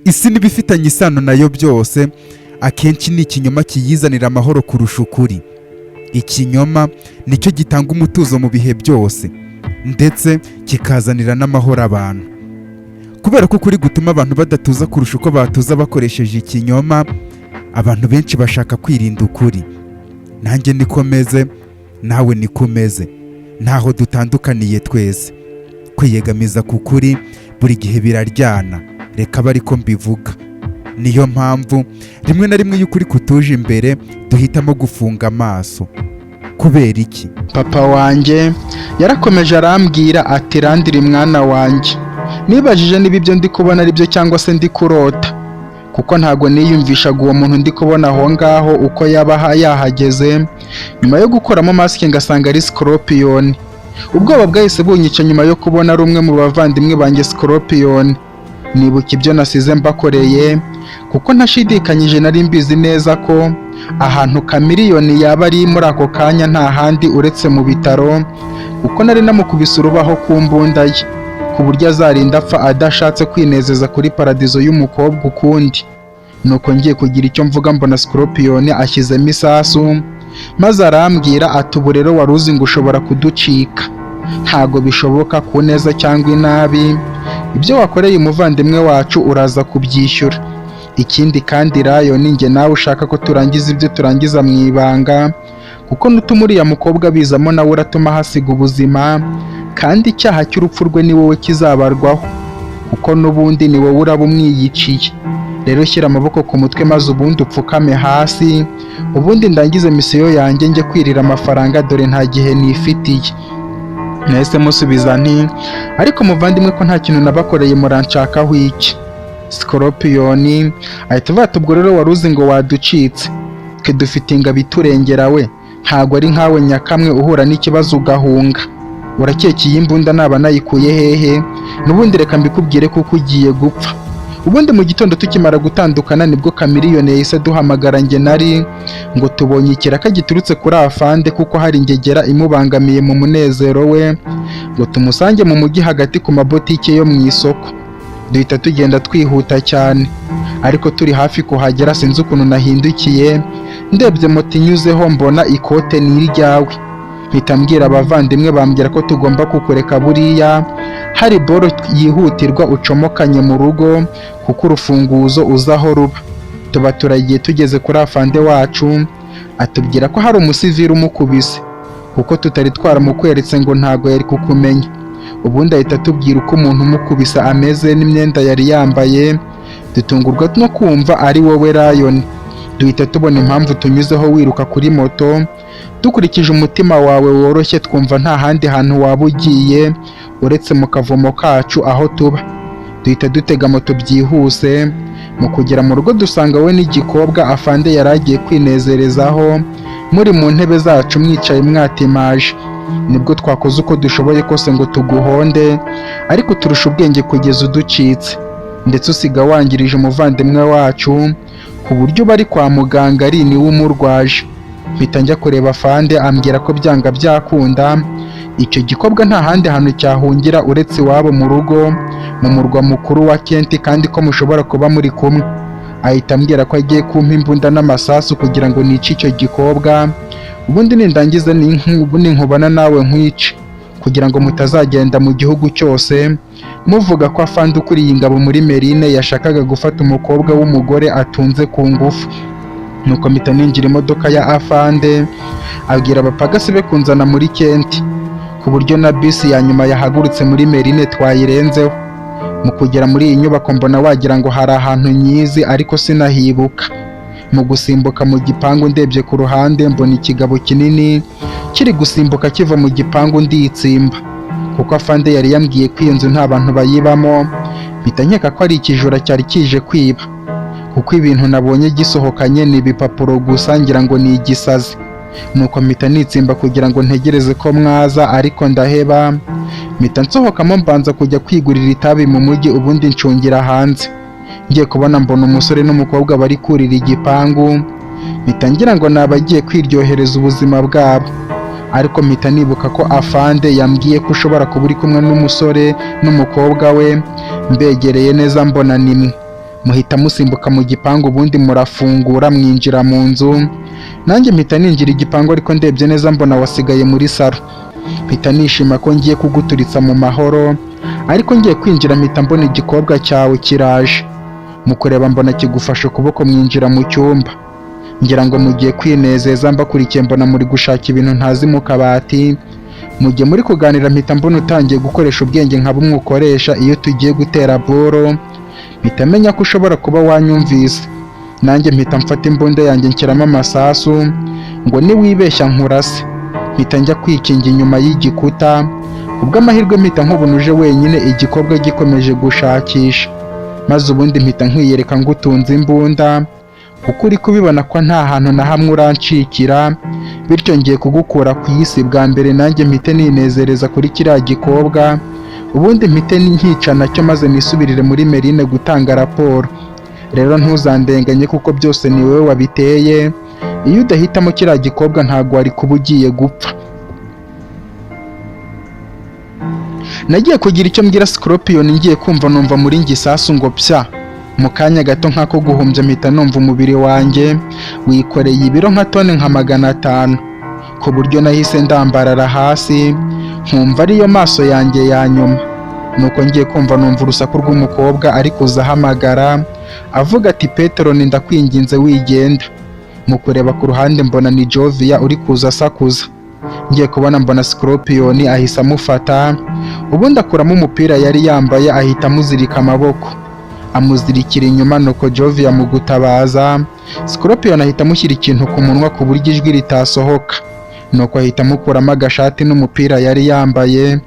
isi n'ibifitanye isano nayo byose akenshi ni ikinyoma kiyizanira amahoro kurusha ukuri. Ikinyoma nicyo gitanga umutuzo mu bihe byose ndetse kikazanira n'amahoro abantu. Kubera ko ukuri gutuma abantu badatuza kurusha uko batuza bakoresheje ikinyoma, abantu benshi bashaka kwirinda ukuri. Nanjye niko meze, nawe niko umeze, ntaho dutandukaniye twese. Kwiyegamiza ku kuri buri gihe biraryana, reka abe ariko mbivuga. Niyo mpamvu rimwe na rimwe iyo ukuri kutuje imbere duhitamo gufunga amaso. Kubera iki? Papa wanjye yarakomeje arambwira ati Randiri mwana wanjye, nibajije niba ibyo ndi kubona ari byo cyangwa se ndi kurota, kuko ntago niyumvishaga uwo muntu ndi kubona aho ngaho uko yaba yahageze nyuma yo gukoramo masike ngasanga ari Scorpion. Ubwoba bwahise bunyica nyuma yo kubona ari umwe mu bavandimwe banjye Scorpion. Nibuka ibyo nasize mbakoreye, kuko ntashidikanyije nari mbizi neza ko ahantu Chameleone yaba ari muri ako kanya nta handi uretse mu bitaro, kuko nari namukubise urubaho ku mbunda ye ku buryo azarinda apfa adashatse kwinezeza kuri paradizo y'umukobwa ukundi. Nuko ngiye kugira icyo mvuga mbona Scorpion ashyizemo isasu, maze arambwira ati ubu rero wari uzi ngo ushobora kuducika, ntago bishoboka ku neza cyangwa inabi, ibyo wakoreye umuvandimwe wacu uraza kubyishyura. Ikindi kandi Lion, njye nawe ushaka ko turangiza ibyo turangiza mu ibanga, kuko nutuma uriya mukobwa bizamo nawe uratuma hasiga ubuzima, kandi icyaha cy'urupfu rwe ni wowe kizabarwaho, kuko n'ubundi ni wowe uraba umwiyiciye. Rero shyira amaboko ku mutwe maze ubundi upfukame hasi, ubundi ndangize misiyo yanjye njye kwirira amafaranga, dore nta gihe nifitiye. Nahise musubiza nti ariko muvandimwe ko nta kintu nabakoreye muranshakaho iki? Scorpion ahita avuga ati ubwo rero wari uzi ngo waducitse, twe dufite ingabo iturengera we, ntago ari nkawe nyakamwe uhura n'ikibazo ugahunga. Urakeka iyi mbunda naba nayikuye hehe? N'ubundi reka mbikubwire kuko ugiye gupfa. Ubundi mu gitondo tukimara gutandukana nibwo Chameleone yahise duhamagara njye nari ngo tubonye ikiraka giturutse kuri afande, kuko hari ingegera imubangamiye mu munezero we, ngo tumusange mu mujyi hagati ku mabotike yo mu isoko. Duhita tugenda twihuta cyane, ariko turi hafi kuhagera sinzi ukuntu nahindukiye, ndebye moto inyuzeho mbona ikote ni iryawe. Mpita mbwira abavandimwe bambwira ko tugomba kukureka buriya hari boro yihutirwa ucomokanye mu rugo, kuko urufunguzo uzaho ruba. Tuba turagiye tugeze kuri afande wacu, atubwira ko hari umusivili umukubise, kuko tutari twaramukweretse ngo ntago yari kukumenya. Ubundi ahita atubwira uko umuntu umukubisa ameze n'imyenda yari yambaye, dutungurwa no kumva ari wowe Lion. Duhita tubona impamvu tunyuzeho wiruka kuri moto, dukurikije umutima wawe woroshye twumva nta handi hantu waba ugiye uretse mu kavomo kacu aho tuba. Duhita dutega moto byihuse, mu kugera mu rugo dusanga we n'igikobwa afande yari agiye kwinezerezaho muri mu ntebe zacu mwicaye mwatimaje. Nibwo twakoze uko dushoboye kose ngo tuguhonde, ariko turusha ubwenge kugeza uducitse, ndetse usiga wangirije umuvandimwe wacu ku buryo bari kwa muganga ari niwe umurwaje. Mpita njya kureba afande ambwira ko byanga byakunda icyo gikobwa nta handi hantu cyahungira uretse iwabo mu rugo mu murwa mukuru wa Kent, kandi ko mushobora kuba muri kumwe. Ahita ambwira ko agiye kumpa imbunda n'amasasu kugira ngo nice icyo gikobwa, ubundi nindangiza ninkubana nawe nkwice, kugira ngo mutazagenda mu gihugu cyose muvuga ko afande ukuriye ingabo muri Marine yashakaga gufata umukobwa w'umugore atunze ku ngufu. Nuko mpita ninjira imodoka ya afande, abwira abapagasi be kunzana muri Kent, ku buryo na bisi ya nyuma yahagurutse muri Marine twayirenzeho. Mu kugera muri iyi nyubako mbona wagira ngo hari ahantu nyizi ariko sinahibuka. Mu gusimbuka mu gipangu ndebye ku ruhande mbona ikigabo kinini kiri gusimbuka kiva mu gipangu nditsimba, kuko afande yari yambwiye ko iyo nzu nta bantu bayibamo. Mpita nkeka ko ari ikijura cyari kije kwiba, kuko ibintu nabonye gisohokanye ni ibipapuro gusa, ngira ngo ni igisazi. Nuko mpita nitsimba kugira ngo ntegereze ko mwaza, ariko ndaheba. Mpita nsohokamo mbanza kujya kwigurira itabi mu mujyi, ubundi ncungira hanze. Ngiye kubona mbona umusore n'umukobwa bari kurira igipangu, mpita ngira ngo nabagiye kwiryohereza ubuzima bwabo, ariko mpita nibuka ko afande yambwiye ko ushobora kuba uri kumwe n'umusore n'umukobwa we. Mbegereye neza mbona nimwe, muhita musimbuka mu gipangu ubundi murafungura mwinjira mu nzu. Nanjye mpita ninjira igipangu ariko ndebye neza mbona wasigaye muri salo. Mpita nishima ko ngiye kuguturitsa mu mahoro, ariko ngiye kwinjira mpita mbona igikobwa cyawe kiraje. Mu kureba mbona kigufashe ukuboko mwinjira mu cyumba. Ngira ngo mugiye kwinezeza, mbakurikiye mbona muri gushaka ibintu ntazi mu kabati. Mugiye muri kuganira mpita mbona utangiye gukoresha ubwenge nka bumwe ukoresha iyo tugiye gutera boro. Mpita menya ko ushobora kuba wanyumvise. Nanjye mpita mfata imbunda yanjye nshyiramo amasasu ngo niwibeshya nkurase. Mpita njya kwikinga inyuma y'igikuta. Kubw'amahirwe mpita nkubona uje wenyine, igikobwa gikomeje gushakisha. Maze ubundi mpita nkwiyereka ngo utunze imbunda, kuko uri kubibona ko nta hantu na hamwe urancikira, bityo ngiye kugukura ku isi bwa mbere. Nanjye mpite ninezereza kuri kiriya gikobwa, ubundi mpite nkica nacyo maze nisubirire muri Merine gutanga raporo. Rero ntuzandenganye kuko byose ni wowe wabiteye. Iyo udahitamo kiriya gikobwa ntabwo wari kuba ugiye gupfa. Nagiye kugira icyo mbwira Scorpion, ngiye kumva numva muri njye isasu ngo pya. Mu kanya gato nk'ako guhumbya mpita numva umubiri wanjye wikoreye ibiro nka tone nka 500, ku buryo nahise ndambarara hasi nkumva ariyo maso yanjye ya nyuma. Nuko ngiye kumva numva urusaku rw'umukobwa ari kuza ahamagara avuga ati Petero ndakwinginze wigenda. Mu kureba ku ruhande mbona ni Jovia uri kuza asakuza. Ngiye kubona mbona Scorpion ahise amufata, ubundi akuramo umupira yari yambaye ahita amuzirika amaboko, amuzirikira inyuma. Nuko Jovia mu gutabaza Scorpion ahita amushyira ikintu ku munwa ku buryo ijwi ritasohoka. Nuko ahita amukuramo agashati n'umupira yari yambaye,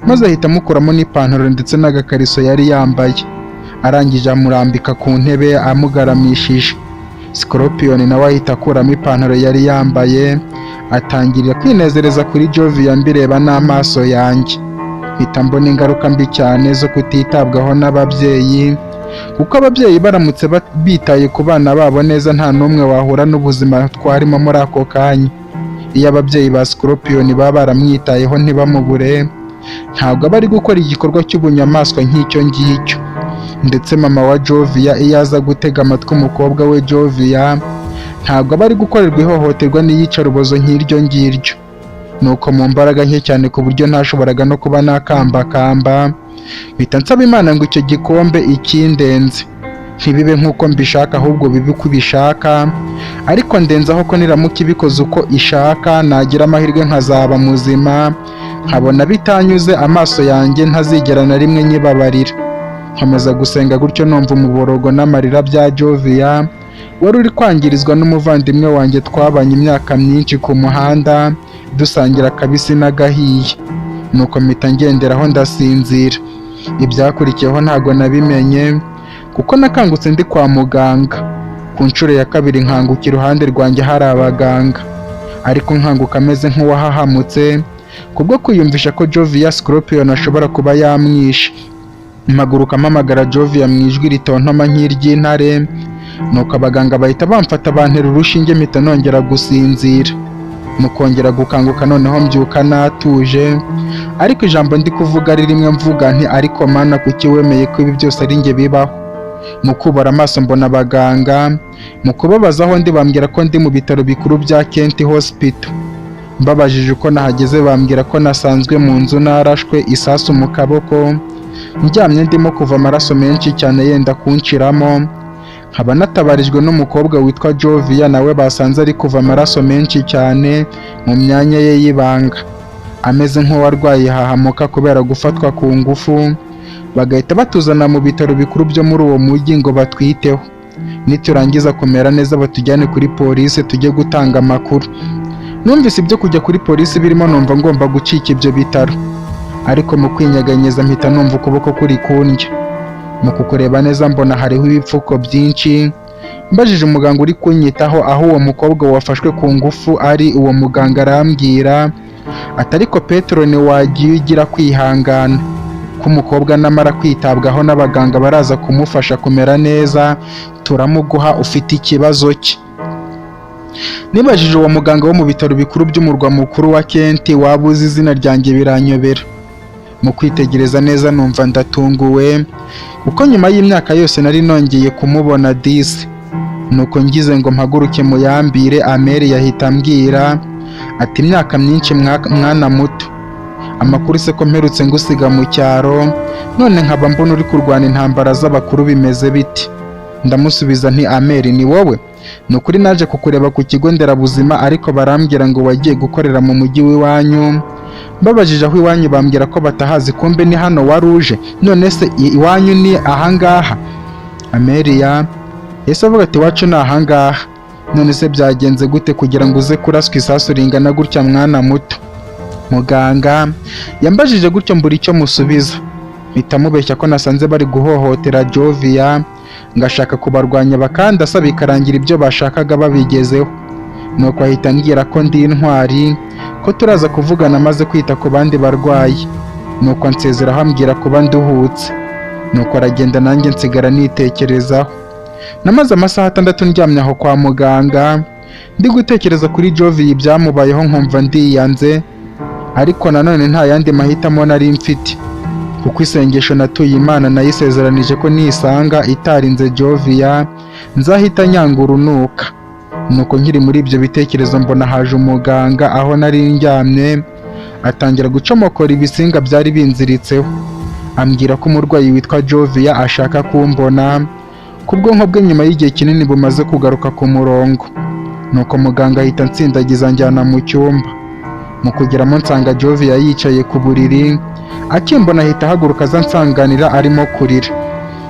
maze ahita amukuramo n'ipantaro ndetse n'agakariso yari yambaye. Arangije amurambika ku ntebe amugaramishije. Scorpion nawe ahita akuramo ipantaro yari yambaye, atangirira kwinezereza kuri Jovia mbireba n'amaso yanjye. Mpita mbona ingaruka mbi cyane zo kutitabwaho n'ababyeyi, kuko ababyeyi baramutse bitaye ku bana babo neza nta n'umwe wahura n'ubuzima twarimo muri ako kanya. Iyo ababyeyi ba Scorpion baba baramwitayeho ntibamubure, ntabwo aba ari gukora igikorwa cy'ubunyamaswa nk'icyo ngicyo. Ndetse mama wa Jovia iyo aza gutega amatwi umukobwa we Jovia, ntabwo aba ari gukorerwa ihohoterwa n'iyicarubozo nk'iryo ngiryo. Nuko mu mbaraga nke cyane ku buryo ntashoboraga no kuba nakambakamba, mpita nsaba Imana ngo icyo gikombe ikindenze, ntibibe nk'uko mbishaka ahubwo bibe uko ubishaka. Ariko ndenzaho ko niramuka ibikoze uko ishaka nagira amahirwe nkazaba muzima, nkabona bitanyuze amaso yanjye ntazigera na rimwe nyibabarira. Nkomeza gusenga gutyo numva umuborogo n'amarira bya Jovia wari uri kwangirizwa n'umuvandimwe wanjye twabanye imyaka myinshi ku muhanda dusangira akabisi n'agahiye. Nuko mpita ngenderaho ndasinzira. Ibyakurikiyeho ntago nabimenye kuko nakangutse ndi kwa muganga. Ku nshuro ya kabiri nkanguka iruhande rwanjye hari abaganga, ariko nkanguka ameze nk'uwahahamutse kubwo kwiyumvisha ko Jovia Scorpion ashobora kuba yamwishe. Mpaguruka mpamagara Jovia mu ijwi ritontoma nk'iry'intare. Nuko abaganga bahita bamfata bantera urushinge mpita nongera gusinzira. Mu kongera gukanguka noneho mbyuka natuje, ariko ijambo ndi kuvuga ari rimwe mvuga nti ariko Mana kuki wemeye ko ibi byose ari njye bibaho? Mu kubara amaso mbona abaganga, mu kubabaza aho ndi bambwira ko ndi mu bitaro bikuru bya Kent Hospital. Mbabajije uko nahageze bambwira ko nasanzwe mu nzu narashwe isasu mu kaboko, ndyamye ndimo kuva amaraso menshi cyane yenda kunshiramo. Nkaba natabarijwe n'umukobwa witwa Jovia nawe basanze ari kuva amaraso menshi cyane mu myanya ye y'ibanga, ameze nk'uwarwaye hahamuka kubera gufatwa ku ngufu. Bagahita batuzana mu bitaro bikuru byo muri uwo mujyi ngo batwiteho, niturangiza kumera neza batujyane kuri polisi tujye gutanga amakuru. Numvise ibyo kujya kuri polisi birimo numva ngomba gucika ibyo bitaro, ariko mu kwinyeganyeza mpita numva ukuboko kuri kundya. Mu kukureba neza mbona hariho ibipfuko byinshi. Mbajije umuganga uri kunyitaho aho uwo mukobwa wafashwe ku ngufu ari, uwo muganga arambwira ati ariko Petero wagiye ugira kwihangana, ko umukobwa namara kwitabwaho n'abaganga baraza kumufasha kumera neza, turamuguha ufite ikibazo cye. Nibajije uwo muganga wo mu bitaro bikuru by'umurwa mukuru wa Kent waba uzi izina ryanjye biranyobera. Mu kwitegereza neza numva ndatunguwe kuko nyuma y'imyaka yose nari nongeye kumubona disi. Nuko ngize ngo mpaguruke muyambire, Ameri yahita ambwira ati imyaka myinshi mwana muto, amakuru se ko mperutse ngusiga mu cyaro, none nkaba mbona uri kurwana intambara z'abakuru bimeze biti? Ndamusubiza nti Ameri ni wowe? Ni ukuri naje kukureba ku kigo nderabuzima ariko barambwira ngo wagiye gukorera mu mujyi w'iwanyu. Mbabajije aho iwanyu bambwira ko batahazi, kumbe ni hano wari uje. None se iwanyu ni ahangaha? Ameriya ese avuga ati iwacu ni ahangaha. None se byagenze gute kugira ngo uze kuraswa isasu ringana gutya mwana muto? Muganga yambajije gutyo mbura icyo musubiza, mpita mubeshya ko nasanze bari guhohotera Jovia, ngashaka kubarwanya bakandasa bikarangira ibyo bashakaga babigezeho. Nuko ahita ambwira ko ndi intwari, ko turaza kuvugana maze kwita ku bandi barwayi. Nuko ansezeraho ambwira kuba nduhutse. Nuko aragenda nanjye nsigara nitekerezaho. Namaze amasaha 6 ndyamye aho kwa muganga ndi gutekereza kuri Jovia ibyamubayeho, nkumva ndiyanze, ariko nanone nta yandi mahitamo nari mfite, kuko isengesho natuye Imana nayisezeranije ko nisanga itarinze Jovia nzahita nyanga urunuka. Nuko nkiri muri ibyo bitekerezo mbona haje umuganga aho nari ndyamye, atangira gucomokora ibisinga byari binziritseho, ambwira ko umurwayi witwa Jovia ashaka kumbona, ku bwonko bwe nyuma y'igihe kinini bumaze kugaruka ku murongo. Nuko muganga ahita nsindagiza njyana mu cyumba. Mu kugeramo nsanga Jovia yicaye ku buriri, akimbona ahita ahaguruka aza nsanganira arimo kurira.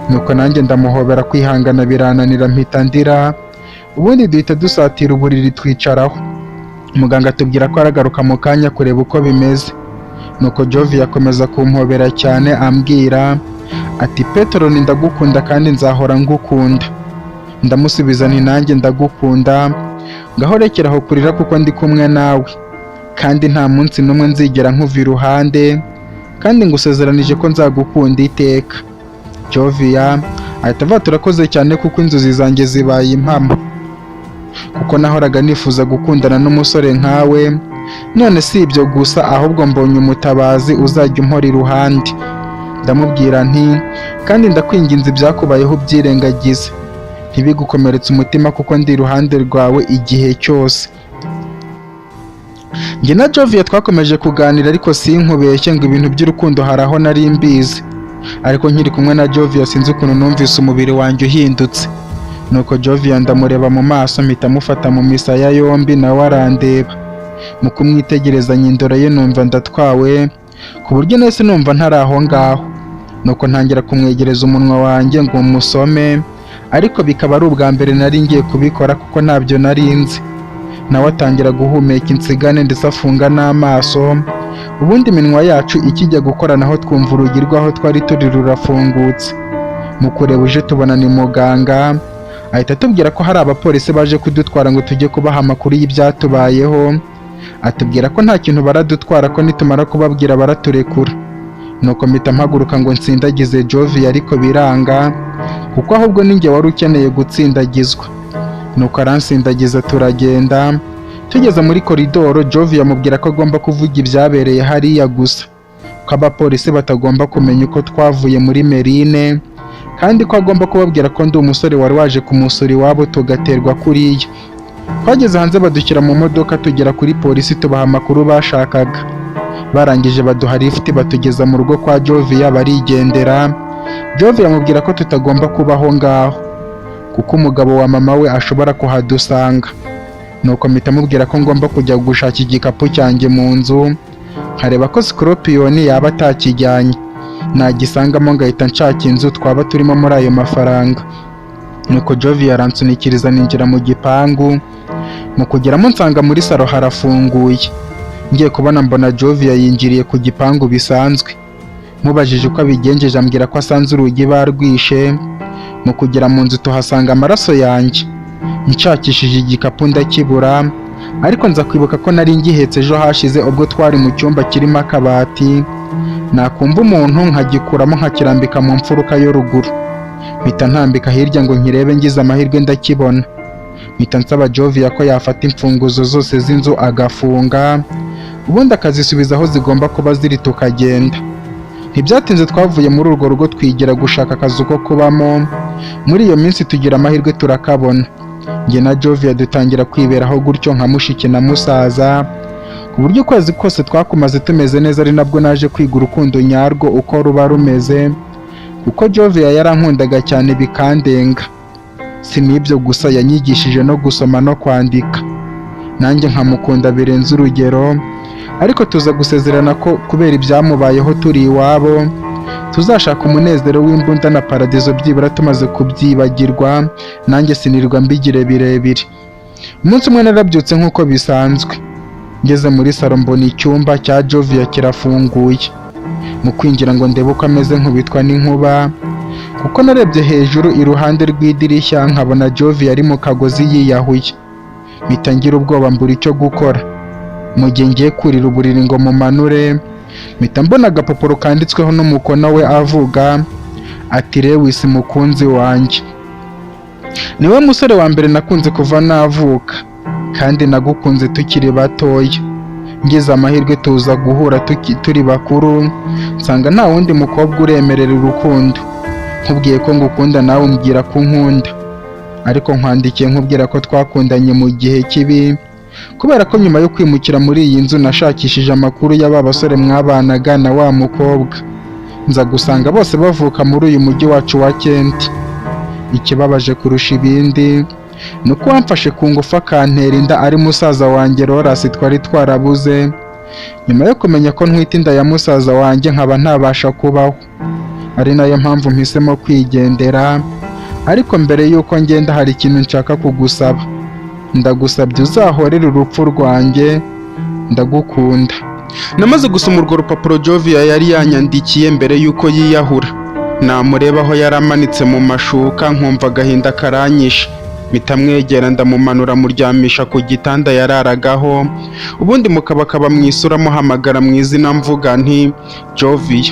Nuko nanjye ndamuhobera, kwihangana birananira mpita ndira, ubundi duhita dusatira uburiri twicaraho. Muganga atubwira ko aragaruka mu kanya kureba uko bimeze. Nuko Jovia akomeza kumpobera cyane ambwira ati Petero, ni ndagukunda kandi nzahora ngukunda. Ndamusubiza nti nanjye ndagukunda, ngaho rekeraho kurira kuko ndi kumwe nawe, kandi nta munsi n'umwe nzigera nkuva iruhande, kandi ngusezeranije ko nzagukunda iteka. Jovia ahita avuga turakoze cyane kuko inzozi zanjye zibaye impamo, kuko nahoraga nifuza gukundana n'umusore nkawe, none si ibyo gusa ahubwo mbonye umutabazi uzajya umpora iruhande. Ndamubwira nti kandi ndakwinginze ibyakubayeho byirengagize, ntibigukomeretse umutima kuko ndi iruhande rwawe igihe cyose. Njye na Jovia twakomeje kuganira ariko sinkubeshye ngo ibintu by'urukundo hari aho nari mbizi, ariko nkiri kumwe na Jovia sinzi ukuntu numvise umubiri wanjye uhindutse. Nuko Jovia ndamureba mu maso, mpita mufata mu misaya yombi nawe arandeba. Mu kumwitegereza nyindora ye numva ndatwawe, ku buryo nahise numva ntari aho ngaho. Nuko ntangira kumwegereza umunwa wanjye ngo musome, ariko bikaba ari ubwa mbere nari ngiye kubikora kuko ntabyo nari nzi. Nawe atangira guhumeka insigane ndetse afunga n'amaso, ubundi iminwa yacu ikijya gukoranaho twumva urugi rw'aho twari turi rurafungutse. Mu kureba uje tubona ni muganga, ahita atubwira ko hari abapolisi baje kudutwara ngo tujye kubaha amakuru y'ibyatubayeho. Atubwira ko nta kintu baradutwara, ko nitumara kubabwira baraturekura. Nuko mpita mpaguruka ngo nsindagize Jovia ariko biranga, kuko ahubwo ninjye wari ukeneye gutsindagizwa. Nuko aransindagiza turagenda. Tugeze muri koridoro, Jovia amubwira ko agomba kuvuga ibyabereye hariya gusa, ko abapolisi batagomba kumenya uko twavuye muri Merine, kandi ko agomba kubabwira ko ndi umusore wari waje kumusura iwabo tugaterwa kuriya. Twageze hanze badushyira mu modoka, tugera kuri polisi tubaha amakuru bashakaga. Barangije baduha lift batugeza mu rugo kwa Jovia barigendera. Jovia amubwira ko tutagomba kubaho ngaho, kuko umugabo wa mama we ashobora kuhadusanga. Nuko mpita mubwira ko ngomba kujya gushaka igikapu cyanjye mu nzu, nkareba ko Scorpion yaba atakijyanye, nagisangamo ngahita nshaka inzu twaba turimo muri ayo mafaranga. Nuko Jovia aransunikiriza ninjira mu gipangu. Mu kugeramo nsanga muri salo harafunguye. Ngiye kubona mbona Jovia yinjiriye ku gipangu bisanzwe. Mubajije uko abigenjeje ambwira ko asanze urugi barwishe. Mu kugera mu nzu tuhasanga amaraso yanjye. Nshakishije igikapu ndakibura, ariko nza kwibuka ko nari ngihetse ejo hashize ubwo twari mu cyumba kirimo akabati. Nakumva umuntu nkagikuramo nkakirambika mu mfuruka yo ruguru. Mpita ntambika hirya ngo nkirebe, ngize amahirwe ndakibona. Mpita nsaba Jovia ko yafata imfunguzo zose z'inzu agafunga, ubundi akazisubiza aho zigomba kuba ziri tukagenda. Ntibyatinze twavuye muri urwo rugo twigira gushaka akazu ko kubamo. Muri iyo minsi tugira amahirwe turakabona. Njye na Jovia dutangira kwiberaho gutyo nka mushiki na musaza, ku buryo ukwezi kose twakumaze tumeze neza, ari nabwo naje kwiga urukundo nyarwo uko ruba rumeze, kuko Jovia yarankundaga cyane bikandenga. Si n'ibyo gusa, yanyigishije no gusoma no kwandika, nanjye nkamukunda birenze urugero. Ariko tuza gusezerana ko kubera ibyamubayeho turi iwabo, tuzashaka umunezero w'imbunda na paradizo byibura tumaze kubyibagirwa, nanjye sinirwa mbigire birebire. Umunsi umwe narabyutse nk'uko bisanzwe, ngeze muri salo mbona icyumba cya Jovia kirafunguye. Mu kwinjira ngo ndebe uko ameze nkubitwa n'inkuba, kuko narebye hejuru iruhande rw'idirishya nkabona Jovia ari mu kagozi yiyahuye. Mpita ngira ubwoba mbura icyo gukora. Mu gihe ngiye kurira uburiri ngo mumanure, mpita mbona agapapuro kanditsweho n'umukono we avuga ati Lewis mukunzi wanjye, niwe musore wa mbere nakunze kuva navuka, kandi nagukunze tukiri batoya. Ngize amahirwe tuza guhura turi bakuru, nsanga nta wundi mukobwa uremerera urukundo. Nkubwiye ko ngukunda nawe umbwira ko unkunda, ariko nkwandikiye nkubwira ko twakundanye mu gihe kibi, kubera ko nyuma yo kwimukira muri iyi nzu nashakishije amakuru y'aba basore mwabanaga na wa mukobwa, nza gusanga bose bavuka muri uyu mujyi wacu wa Kent. Ikibabaje kurusha ibindi ni uko wamfashe ku ngufu akantera inda ari musaza wanjye Loras twari twarabuze. Nyuma yo kumenya ko ntwite inda ya musaza wanjye nkaba ntabasha kubaho, ari nayo mpamvu mpisemo kwigendera. Ariko mbere y'uko ngenda hari ikintu nshaka kugusaba. Ndagusabye uzahorere urupfu rwanjye, ndagukunda. Namaze gusoma urwo rupapuro Jovia yari yanyandikiye mbere y'uko yiyahura, namureba aho yaramanitse mu mashuka nkumva agahinda karanyishe. Mpita mwegera ndamumanura muryamisha ku gitanda yararagaho, ubundi mukabakaba mwisura muhamagara mu izina mvuga nti Jovia,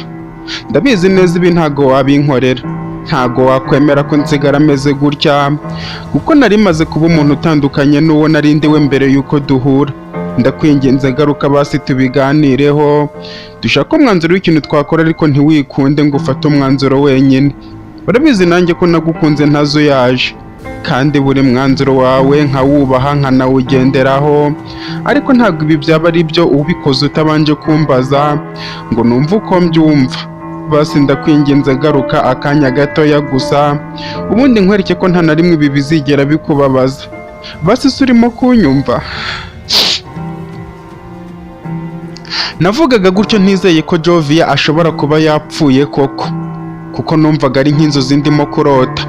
ndabizi neza ibi ntago wabinkorera, ntago wakwemera ko nsigara ameze gutya, kuko nari maze kuba umuntu utandukanye n'uwo nari ndiwe mbere y'uko duhura. Ndakwinginze garuka basi tubiganireho, dushaka umwanzuro w'ikintu twakora, ariko ntiwikunde ngo ufate umwanzuro wenyine. Urabizi nanjye ko nagukunze ntazo yaje, kandi buri mwanzuro wawe nkawubaha nkanawugenderaho, ariko ntabwo ibi byaba ari byo ubikoze utabanje kumbaza ngo numve uko mbyumva. Basi ndakwinginze garuka akanya gatoya gusa, ubundi nkwereke ko nta na rimwe ibi bizigera bikubabaza. Basi se urimo kunyumva? Navugaga gutyo ntizeye ko Jovia ashobora kuba yapfuye koko, kuko numvaga ari nk'inzozi ndimo kurota.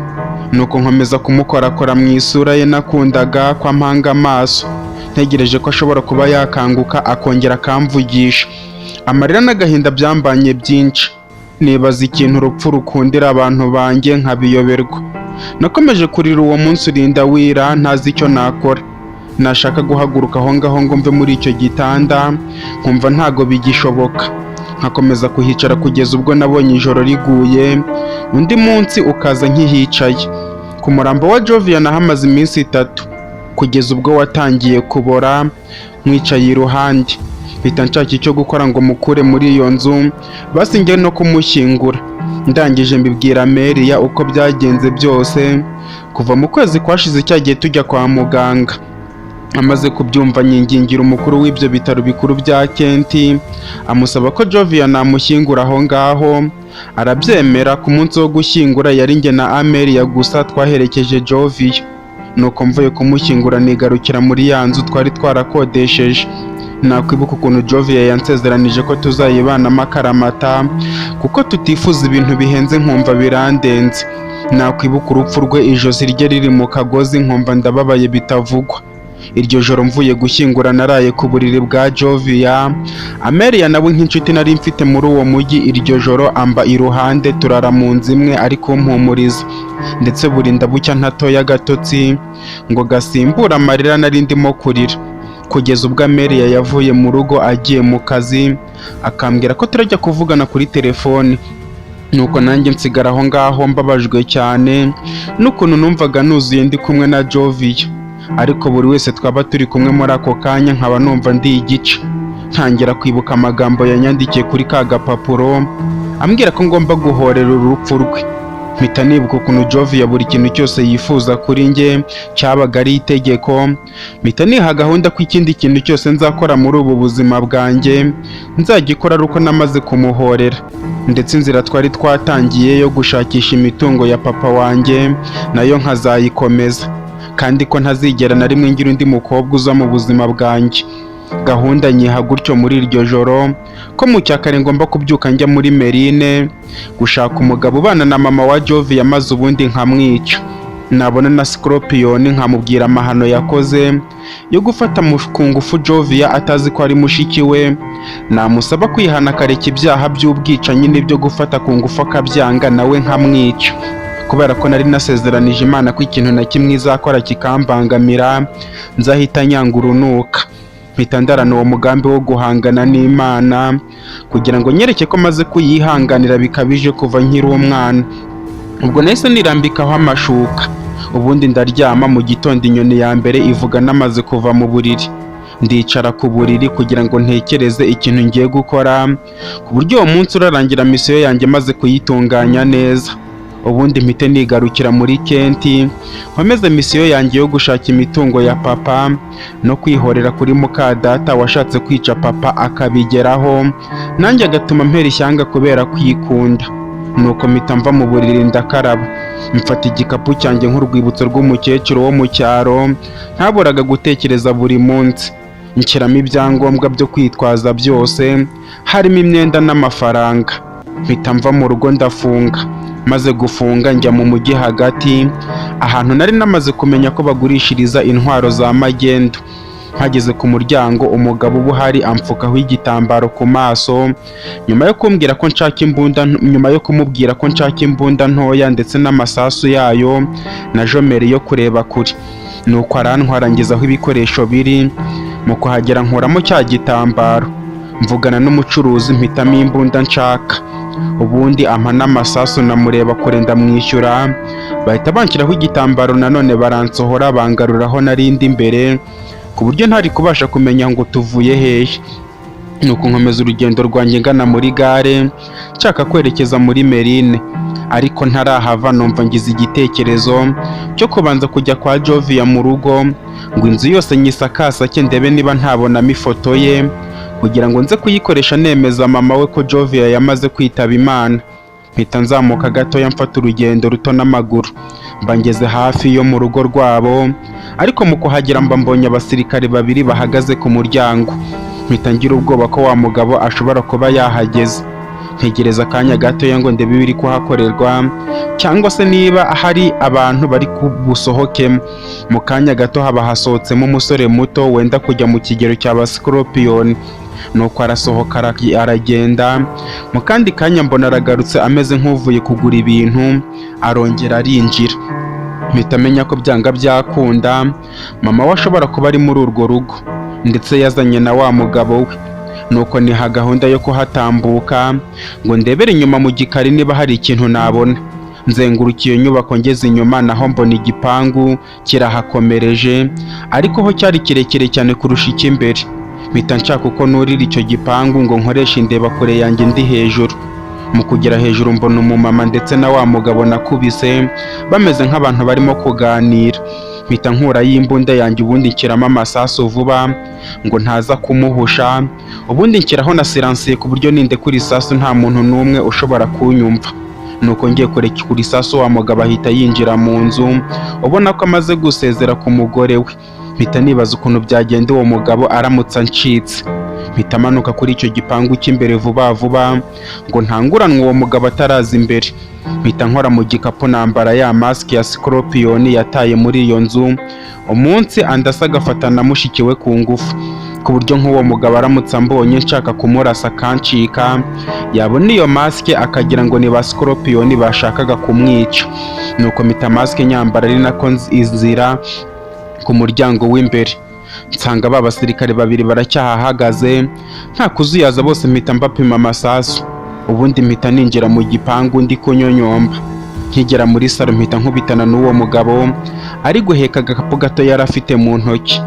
Nuko nkomeza kumukorakora mu isura ye nakundaga kwa mpanga amaso, ntegereje ko ashobora kuba yakanguka akongera akamvugisha. Amarira n'agahinda byambanye byinshi, nibaza ikintu urupfu rukundira abantu banjye nkabiyoberwa. Nakomeje kurira uwo munsi urinda wira ntazi icyo nakora. Nashaka guhaguruka aho ngaho ngo mve muri icyo gitanda, nkumva ntago bigishoboka. Nkakomeza kuhicara kugeza ubwo nabonye ijoro riguye, undi munsi ukaza nkihicaye. Ku murambo wa Jovia nahamaze iminsi 3, kugeza ubwo watangiye kubora, mwicaye iruhande. Mpita nshaka icyo gukora ngo mukure muri iyo nzu, basi njye no kumushyingura. Ndangije mbibwira Meria uko byagenze byose, kuva mu kwezi kwashize cyagiye tujya kwa muganga. Amaze kubyumva nyingingira umukuru w'ibyo bitaro bikuru bya Kent, amusaba ko Jovia namushyingura aho ngaho. Arabyemera. Ku munsi wo gushyingura yari njye na Amelia gusa twaherekeje Jovia. Nuko mvuye kumushyingura nigarukira muri ya nzu twari twarakodesheje. Nakwibuka ukuntu Jovia yansezeranije ko tuzayibanamo akaramata, kuko tutifuza ibintu bihenze nkumva birandenze. Nakwibuka urupfu rwe, ijosi rye riri mu kagozi, nkumva ndababaye bitavugwa. Iryo joro mvuye gushyingura naraye ku buriri bwa Jovia. Amelia nawe nk'inshuti nari mfite muri uwo mujyi, iryo joro amba iruhande, turara mu nzu imwe ari kumpumuriza, ndetse burinda bucya ntatoya agatotsi ngo gasimbura amarira nari ndimo kurira. Kugeza ubwo Amelia yavuye mu rugo agiye mu kazi, akambwira ko turajya kuvugana kuri telefone. Nuko nanjye nsigara aho ngaho mbabajwe cyane n'ukuntu numvaga nuzuye ndi kumwe na Jovia, ariko buri wese twaba turi kumwe muri ako kanya nkaba numva ndi igice. Ntangira kwibuka amagambo yanyandikiye kuri ka gapapuro, ambwira ko ngomba guhorera urupfu rwe. Mpita nibuka ukuntu Jovia buri kintu cyose yifuza kuri njye cyabaga ari itegeko. Mpita niha gahunda ko ikindi kintu cyose nzakora muri ubu buzima bwanjye nzagikora ari uko namaze kumuhorera, ndetse inzira twari twatangiye yo gushakisha imitungo ya papa wanjye nayo nkazayikomeza, kandi ko ntazigera na rimwe ngira undi mukobwa uza mu buzima bwanjye. Gahunda nyiha gutyo muri iryo joro ko mu cyakare ngomba kubyuka njya muri Merine gushaka umugabo ubana na mama wa Jovia, maze ubundi nkamwica. Nabona na Scorpion nkamubwira amahano yakoze yo gufata ku ngufu Jovia atazi ko ari mushiki we. Namusaba kwihana akareka ibyaha by'ubwicanyi n'ibyo gufata ku ngufu akabyanga, nawe nkamwica. Kubera ko nari nasezeranije Imana ko ikintu na kimwe izakora kikambangamira nzahita nyanga urunuka. Mpita ndarana uwo mugambi wo guhangana n'Imana kugira ngo nyereke ko maze kuyihanganira bikabije kuva nkiri umwana. Ubwo nahise nirambikaho amashuka, ubundi ndaryama. Mu gitondo inyoni ya mbere ivuga namaze kuva mu buriri. Ndicara ku buriri kugira ngo ntekereze ikintu ngiye gukora, ku buryo uwo munsi urarangira misiyo yanjye maze kuyitunganya neza. Ubundi mpite nigarukira muri Kenti nkomeze misiyo yanjye yo gushaka imitungo ya papa no kwihorera kuri muka data washatse kwica papa akabigeraho, nanjye agatuma mpera ishyanga kubera kwikunda. Nuko mpita mva mu buriri ndakaraba, mfata igikapu cyanjye nk'urwibutso rw'umukecuru wo mu cyaro ntaburaga gutekereza buri munsi. Nshyiramo ibyangombwa byo kwitwaza byose, harimo imyenda n'amafaranga. Mpita mva mu rugo ndafunga. Maze gufunga njya mu mujyi hagati, ahantu nari namaze kumenya ko bagurishiriza intwaro za magendu. Mpageze ku muryango, umugabo uba uhari amfukaho igitambaro ku maso, nyuma yo kumubwira ko nshaka imbunda ntoya ndetse n'amasasu yayo na jomeri yo kureba kure. Nuko arantwara ngezaho ibikoresho biri. Mu kuhagera nkuramo cya gitambaro, mvugana n'umucuruzi mpitamo imbunda nshaka. Ubundi ampa n'amasasu namureba kure ndamwishyura, bahita banshyiraho igitambaro nanone baransohora bangaruraho narindi imbere, ku buryo ntari kubasha kumenya ngo tuvuye hehe. Nuko nkomeza urugendo rwanjye ngana muri gare nshaka kwerekeza muri Merine, ariko ntarahava numva ngize igitekerezo cyo kubanza kujya kwa Jovia mu rugo ngo inzu yose nyisakasake ndebe niba ntabonamo ifoto ye, kugira ngo nze kuyikoresha nemeza mama we ko Jovia yamaze kwitaba Imana. Mpita nzamuka gatoya mfata urugendo ruto n'amaguru, mba ngeze hafi yo mu rugo rwabo, ariko mu kuhagera mba mbonye abasirikare babiri bahagaze ku muryango. Mpita ngira ubwoba ko wa mugabo ashobora kuba yahageze. Ntegereza akanya gatoya ngo ndebe ibiri kuhakorerwa cyangwa se niba hari abantu bari kubusohokemo. Mu kanya gato haba hasohotsemo umusore muto wenda kujya mu kigero cya Scorpion. Nuko arasohoka aragenda, mu kandi kanya mbona aragarutse ameze nk'uvuye kugura ibintu, arongera arinjira. Mpita menya ko byanga byakunda mama we ashobora kuba ari muri urwo rugo, ndetse yazanye na wa mugabo we. Nuko niha gahunda yo kuhatambuka ngo ndebere inyuma mu gikari niba hari ikintu nabona. Nzengurukiye iyo nyubako ngeze inyuma naho mbona igipangu kirahakomereje, ariko ho cyari kirekire cyane kurusha icy'imbere. Mpita nshaka uko nurira icyo gipangu ngo nkoreshe indeba kure yanjye ndi hejuru. Mu kugera hejuru mbona umumama ndetse na wa mugabo nakubise bameze nk'abantu barimo kuganira. Mpita nkura y'imbunda yanjye ubundi nshyiramo amasasu vuba ngo ntaza kumuhusha, ubundi nshyiraho na siransiye ku buryo nindekura isasu nta muntu n'umwe ushobora kunyumva. Nuko ngiye kurekura isasu wa mugabo ahita yinjira mu nzu, ubona ko amaze gusezera ku mugore we. Mpita nibaza ukuntu byagenda uwo mugabo aramutse ancitse. Mpita manuka kuri icyo gipangu cy'imbere vuba vuba ngo ntanguranwe uwo mugabo ataraza imbere. Mpita nkora mu gikapu nambara ya mask ya Scorpion yataye muri iyo nzu umunsi andasa agafata na mushiki we ku ngufu, ku buryo nk'uwo mugabo aramutse ambonye nshaka kumurasa akancika, yabona iyo mask akagira ngo ni ba Scorpion bashakaga kumwica. Nuko mpita mask nyambara ari nako inzira ku muryango w'imbere. Nsanga ba basirikare babiri baracyahagaze nta kuzuyaza, bose mpita mbapima amasasu. Ubundi mpita ninjira mu gipangu ndi kunyonyomba. Nkigera muri salo mpita nkubitana n'uwo mugabo ari guheka agakapu gato yari afite mu ntoki.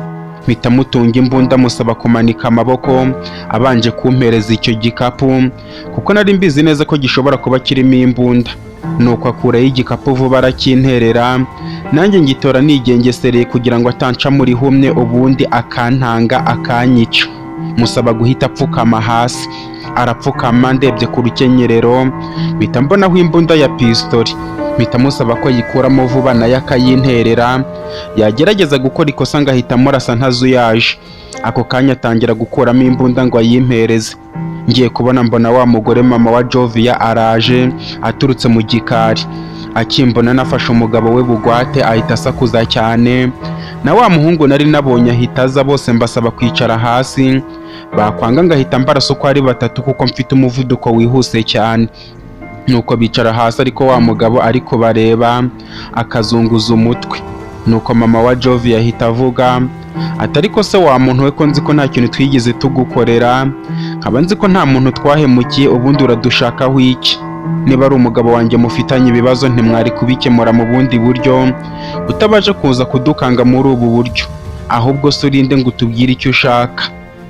mpita mutunga imbunda musaba kumanika amaboko abanje kumpereza icyo gikapu kuko nari mbizi neza ko gishobora kuba kirimo imbunda. Nuko akuraho igikapu vuba arakinterera, nanjye ngitora nigengesereye kugira ngo atanca muri humye ubundi akantanga akanyica. Musaba guhita apfukama hasi, arapfukama. Ndebye ku rukenyerero mpita mbonaho imbunda ya pistori, mpita musaba ko yikuramo vuba nayo akayinterera. Yagerageza gukora ikosa ngahita murasa ntazuyaje. Ako kanya atangira gukuramo imbunda ngo ayimpereze. Ngiye kubona mbona wa mugore mama wa Jovia araje aturutse mu gikari. Akimbona nafashe umugabo we bugwate ahita asakuza cyane, na wa muhungu nari nabonye ahita aza. Bose mbasaba kwicara hasi, bakwanga ngahita mbaraso ko ari batatu kuko mfite umuvuduko wihuse cyane. Nuko bicara hasi ariko wa mugabo ariko bareba akazunguza umutwe. Nuko mama wa Jovia ahita avuga ati ariko se wa muntu we ko nzi ko nta kintu twigeze tugukorera, nkaba nzi ko nta muntu twahemukiye, ubundi uradushakaho iki? Niba ari umugabo wanjye mufitanye ibibazo ntimwari kubikemura mu bundi buryo utabaje kuza kudukanga muri ubu buryo, ahubwo se urinde ngo utubwire icyo ushaka.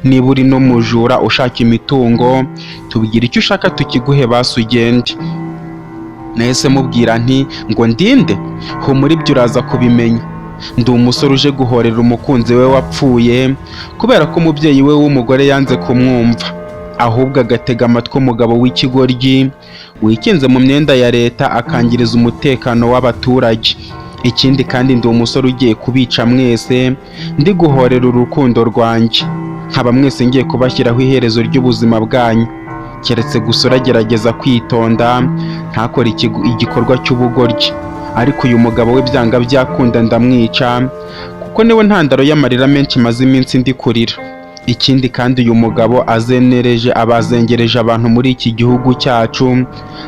Niba uri no mujura ushaka imitungo tubwire icyo ushaka tukiguhe basi ugende. Nahise mubwira nti ngo ndinde? Humura ibyo uraza kubimenya. Ndi umusore uje guhorera umukunzi we wapfuye kubera ko umubyeyi we w'umugore yanze kumwumva, ahubwo agatega amatwi umugabo w'ikigoryi wikinze mu myenda ya leta akangiriza umutekano w'abaturage. Ikindi kandi ndi umusore ugiye kubica mwese, ndi guhorera urukundo rwanjye, nkaba mwese ngiye kubashyiraho iherezo ry'ubuzima bwanyu. Keretse gusa uragerageza kwitonda ntakore igikorwa cy'ubugoryi. Ariko uyu mugabo we byanga byakunda ndamwica kuko niwe ntandaro y'amarira menshi maze iminsi ndi kurira. Ikindi kandi uyu mugabo abazengereje abantu muri iki gihugu cyacu,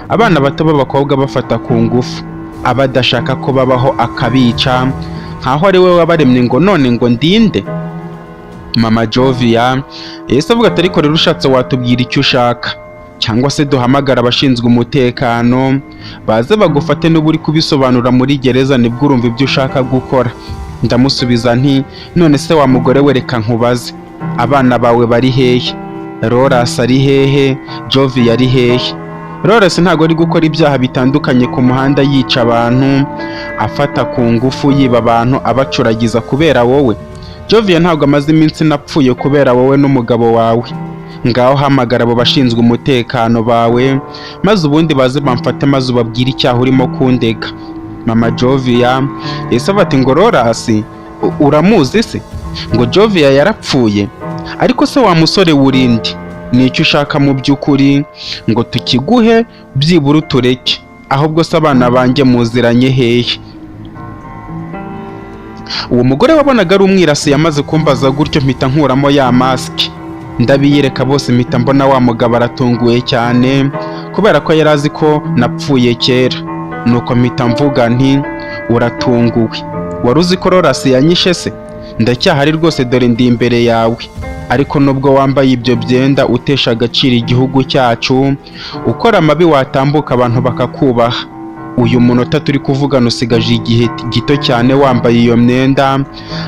abana bato b'abakobwa bafata ku ngufu, abadashaka ko babaho akabica, nkaho ari we wabaremye ngo none ngo ndinde. Mama Jovia yahise avuga ati ariko rero ushatse watubwira icyo ushaka, cyangwa se duhamagara abashinzwe umutekano baze bagufate, n'ubu uri kubisobanura muri gereza nibwo urumva ibyo ushaka gukora. Ndamusubiza nti none se wa mugore we reka nkubaze, abana bawe bari hehe? Loras ari hehe? Jovia ari hehe? Loras ntago ari gukora ibyaha bitandukanye ku muhanda yica abantu, afata ku ngufu, yiba abantu, abacuragiza kubera wowe. Jovia ntabwo amaze iminsi napfuye kubera wowe n'umugabo wawe. Ngaho hamagara abo bashinzwe umutekano bawe maze ubundi baze bamfate maze ubabwire icyaha urimo kundega. Mama Jovia yahise avuga ati ngo Loras uramuzi se? Ngo Jovia yarapfuye? Ariko se wa musore wurindi, ni icyo ushaka mu by'ukuri? Ngo tukiguhe byibura utureke, ahubwo se abana banjye muziranye hehe? Uwo mugore wabonaga ari umwirasi yamaze kumbaza gutyo mpita nkuramo ya masike ndabiyereka bose, mpita mbona wa mugabo aratunguye cyane kubera ko yari azi ko napfuye kera. Nuko mpita mvuga nti uratunguwe? Wari uzi ko Loras yanyishe se? Ndacyahari rwose, dore ndi imbere yawe. Ariko nubwo wambaye ibyo byenda utesha agaciro igihugu cyacu, ukora amabi watambuka abantu bakakubaha. Uyu munota turi kuvugana usigaje igihe gito cyane wambaye iyo myenda,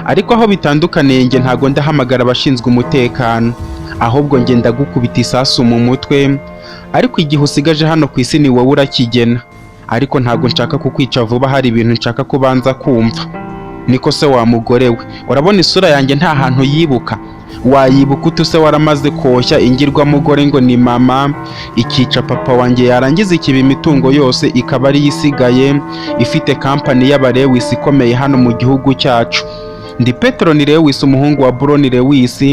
ariko aho bitandukaniye njye ntago ndahamagara abashinzwe umutekano, ahubwo njye ndagukubita isasu mu mutwe. Ariko igihe usigaje hano ku isi ni wowe urakigena, ariko ntago nshaka kukwica vuba, hari ibintu nshaka kubanza kumva. Niko se wa mugore we, urabona isura yanjye nta hantu yibuka? Wayibuka ute se waramaze koshya ingirwamugore ngo ni mama, ikica papa wanjye, yarangiza ikiba imitungo yose ikaba ari isigaye ifite kampani y'abarewis ikomeye hano mu gihugu cyacu. Ndi Petron Lewis, umuhungu wa Bron Lewis,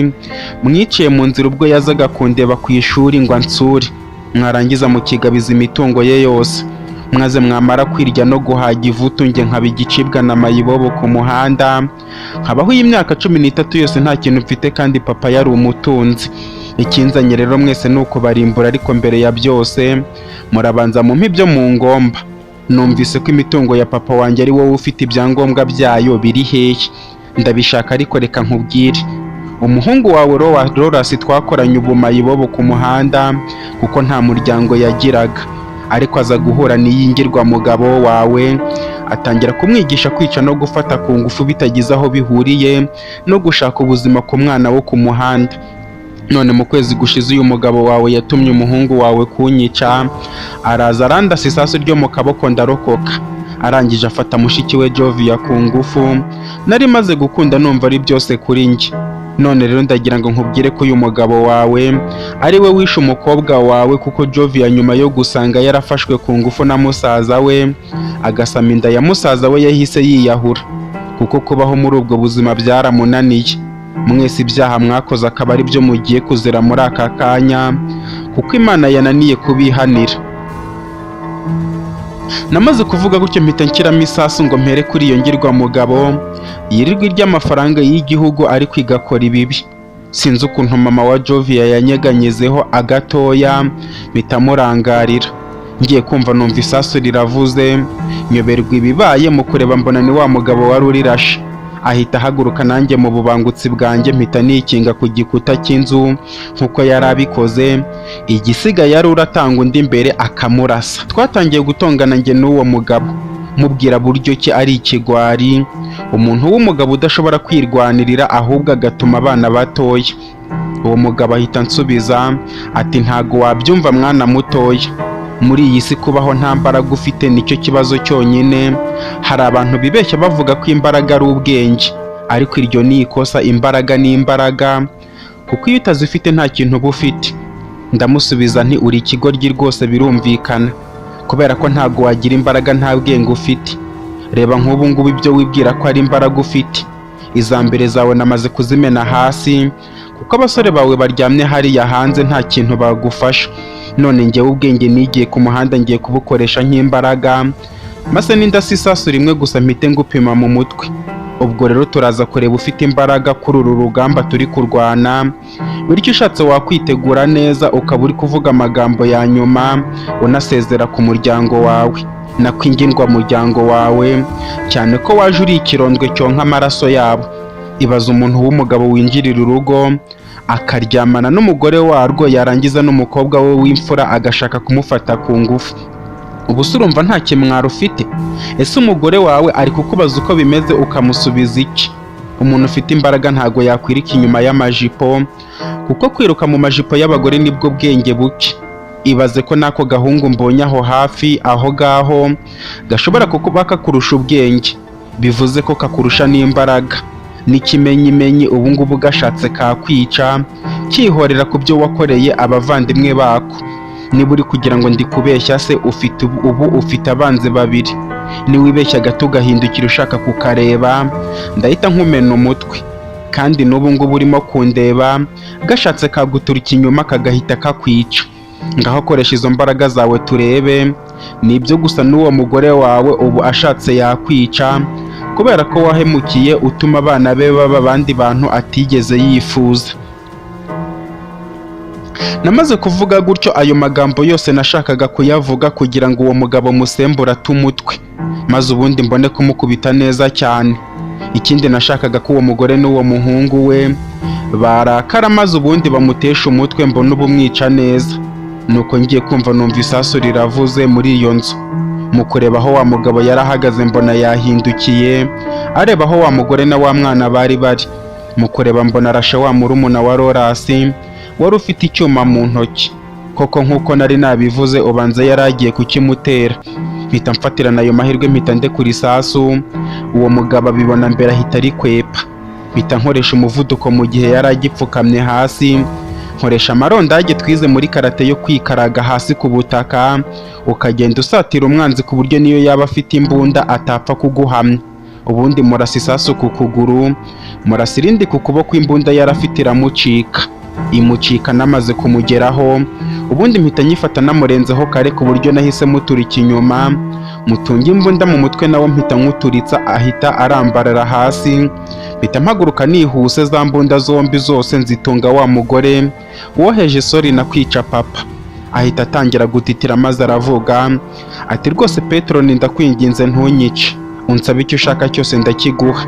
mwiciye mu nzira ubwo yazaga kundeba ku ishuri ngo ansure, mwarangiza mukigabiza imitungo ye yose, mwaze mwamara kwirya no guhaga ivutu njye nkaba igicibwa na mayibobo ku muhanda, nkabaho y'imyaka 13 yose nta kintu mfite kandi papa yari umutunzi. Ikinzanye rero mwese nuko barimbura, ariko mbere ya byose murabanza mumpe ibyo mu ngomba. Numvise ko imitungo ya papa wanjye ari wowe ufite ibyangombwa byayo, biri hehe? Ndabishaka, ariko reka nkubwire, umuhungu wawe Loras twakoranye ubumayibobo ku muhanda kuko nta muryango yagiraga. ariko aza guhura n'iyingirwamugabo wawe atangira kumwigisha kwica no gufata ku ngufu bitagize aho bihuriye no gushaka ubuzima ku mwana wo ku muhanda. None mu kwezi gushize uyu mugabo wawe yatumye umuhungu wawe kunyica, araza arandasa isasu ryo mu kaboko ndarokoka, arangije afata mushiki we Jovia ku ngufu. Nari maze gukunda numva ari byose kuri njye. None rero ndagira ngo nkubwire ko uyu mugabo wawe ari we wishe umukobwa wawe, kuko Jovia nyuma yo gusanga yarafashwe ku ngufu na musaza we agasama inda ya musaza we yahise yiyahura, kuko kubaho muri ubwo buzima byaramunaniye. Mwese ibyaha mwakoze akaba ari byo mugiye kuzira muri aka kanya, kuko Imana yananiye kubihanira. Namaze kuvuga gutyo mpita nshyiramo isasu ngo mpere kuri iyo ngirwamugabo yirirwa irya amafaranga y'igihugu ariko igakora ibibi. Sinzi ukuntu mama wa Jovia yanyeganyezeho agatoya mpita murangarira. Ngiye kumva numva isasu riravuze, nyoberwa ibibaye mu kureba mbona ni wa mugabo wari urirashe. Ahita ahaguruka, nanjye mu bubangutsi bwanjye mpita nikinga ku gikuta cy'inzu nk'uko yari abikoze. Igisigaye yari uratanga undi imbere akamurasa. Twatangiye gutongana njye n'uwo mugabo, mubwira buryo ki ari ikigwari, umuntu w'umugabo udashobora kwirwanirira ahubwo agatuma abana batoya. Uwo mugabo ahita ansubiza ati ntago wabyumva mwana mutoya, muri iyi si kubaho nta mbaraga ufite nicyo kibazo cyonyine. Hari abantu bibeshya bavuga ko imbaraga ari ubwenge, ariko iryo ni ikosa. Imbaraga ni imbaraga, kuko iyo utazifite nta kintu uba ufite. Ndamusubiza nti uri ikigoryi rwose birumvikana, kubera ko ntago wagira imbaraga nta bwenge ufite. Reba nk'ubu ngubu ibyo wibwira ko ari imbaraga ufite, iza mbere zawe namaze kuzimena hasi, kuko abasore bawe baryamye hariya hanze nta kintu bagufasha. None njyewe ubwenge nigiye ku muhanda ngiye kubukoresha nk'imbaraga, maze n'indasi isasu rimwe gusa mpite ngupima mu mutwe. Ubwo rero turaza kureba ufite imbaraga kuri uru rugamba turi kurwana, bityo ushatse wakwitegura neza ukaba uri kuvuga amagambo ya nyuma unasezera ku muryango wawe nakwingirwa muryango wawe, cyane ko waje uri ikirondwe cyonka amaraso yabo. Ibaza umuntu w'umugabo winjirira urugo akaryamana n'umugore warwo, yarangiza n'umukobwa we w'imfura agashaka kumufata ku ngufu. Ubu se urumva nta kimwaro ufite? Ese umugore wawe ari kukubaza uko bimeze ukamusubiza iki? Umuntu ufite imbaraga ntago yakwirika inyuma y'amajipo, kuko kwiruka mu majipo y'abagore nibwo bwenge buke. Ibaze ko nako gahungu mbonye aho hafi aho gaho gashobora kukuba kakurusha ubwenge, bivuze ko kakurusha n'imbaraga. N'ikimenyimenyi ubu ngubu gashatse kakwica, kihorera ku byo wakoreye abavandimwe bako. Niba uri kugira ngo ndi kubeshya se, ubu ufite abanzi babiri. Niwibeshya gato ugahindukira ushaka kukareba, ndahita nkumena umutwe. Kandi n'ubu ngubu urimo kundeba, gashatse kaguturika inyuma kagahita kakwica. Ngaho koresha izo mbaraga zawe turebe. Nibyo gusa n'uwo mugore wawe ubu ashatse yakwica, kubera ko wahemukiye utuma abana be baba abandi bantu atigeze yifuza. Namaze kuvuga gutyo ayo magambo yose nashakaga kuyavuga kugira ngo uwo mugabo musembura tumutwe, maze ubundi mbone kumukubita neza cyane. Ikindi nashakaga ko uwo mugore n'uwo muhungu we barakara, maze ubundi bamutesha umutwe mbone ubumwica neza. Nuko ngiye kumva numva isasu riravuze muri iyo nzu. Mu kureba aho wa mugabo yarahagaze mbona yahindukiye areba aho wa mugore na wa mwana bari bari. Mu kureba mbona arashe wa murumuna wa Lorasi wari ufite icyuma mu ntoki. Koko nk'uko nari nabivuze, ubanza yari agiye kukimutera. Mpita mfatirana ayo mahirwe mpita ndekura isasu. Uwo mugabo abibona mbere ahita arikwepa. Mpita nkoresha umuvuduko mu gihe yari agipfukamye hasi. Nkoresha amarondage twize muri karate yo kwikaraga hasi ku butaka, ukagenda usatira umwanzi ku buryo niyo yaba afite imbunda atapfa kuguhamya. Ubundi murasa isasu ku kuguru, murasa irindi ku kuboko, imbunda yarafite iramucika. Imucika namaze kumugeraho, ubundi mpita nyifata namurenzeho kare ku buryo nahise muturika inyuma, mutunga imbunda mu mutwe nawo mpita nkuturitsa, ahita arambarara hasi. Mpita mpaguruka nihuse, za mbunda zombi zose nzitunga wa mugore woheje sori na kwica papa. Ahita atangira gutitira maze aravuga ati rwose Petero, ndakwinginze ntunyice, unsaba icyo ushaka cyose ndakiguha.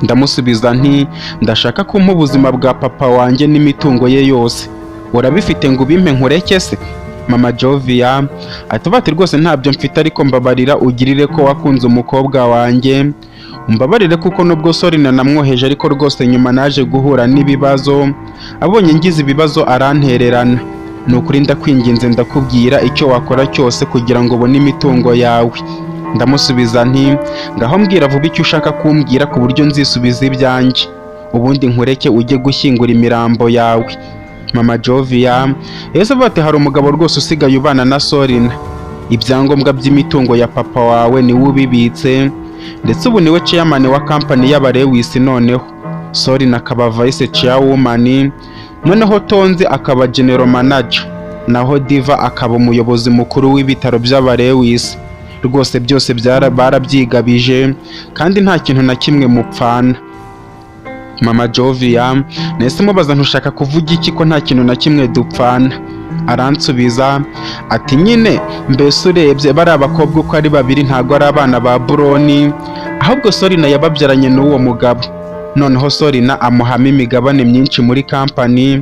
Ndamusubiza nti ndashaka kumpa ubuzima bwa papa wanjye n'imitungo ye yose. Urabifite ngo ubimpe nkureke se? Mama Jovia atuvuga ati rwose ntabyo mfite ariko mbabarira ugirire ko wakunze umukobwa wanjye, umbabarire kuko nubwo Sorina namwoheje ariko rwose nyuma naje guhura n'ibibazo, abonye ngize ibibazo arantererana. Ni ukuri ndakwinginze ndakubwira icyo wakora cyose kugira ngo ubone imitungo yawe. Ndamusubiza nti ngaho mbwira vuba icyo ushaka kumbwira ku buryo nzisubiza ibyanjye, ubundi nkureke ujye gushyingura imirambo yawe. Mama Jovia yahise avuga ati hari umugabo rwose usigaye ubana na Sorina, ibyangombwa by'imitungo ya papa wawe niwe ubibitse, ndetse ubu niwe chairman wa company y'Abalewis, noneho Sorina akaba vice chairwoman, noneho Tonzi akaba general manager, naho Diva akaba umuyobozi mukuru w'ibitaro by'Abalewis. Rwose byose barabyigabije kandi nta kintu na kimwe mupfana. Mama Jovia nahise mubaza ntushaka kuvuga iki ko nta kintu na kimwe dupfana? Aransubiza ati nyine mbese urebye bari abakobwa uko ari babiri ntago ari abana ba Buroni, ahubwo Sorina yababyaranye n'uwo mugabo, noneho Sorina amuhama imigabane myinshi muri company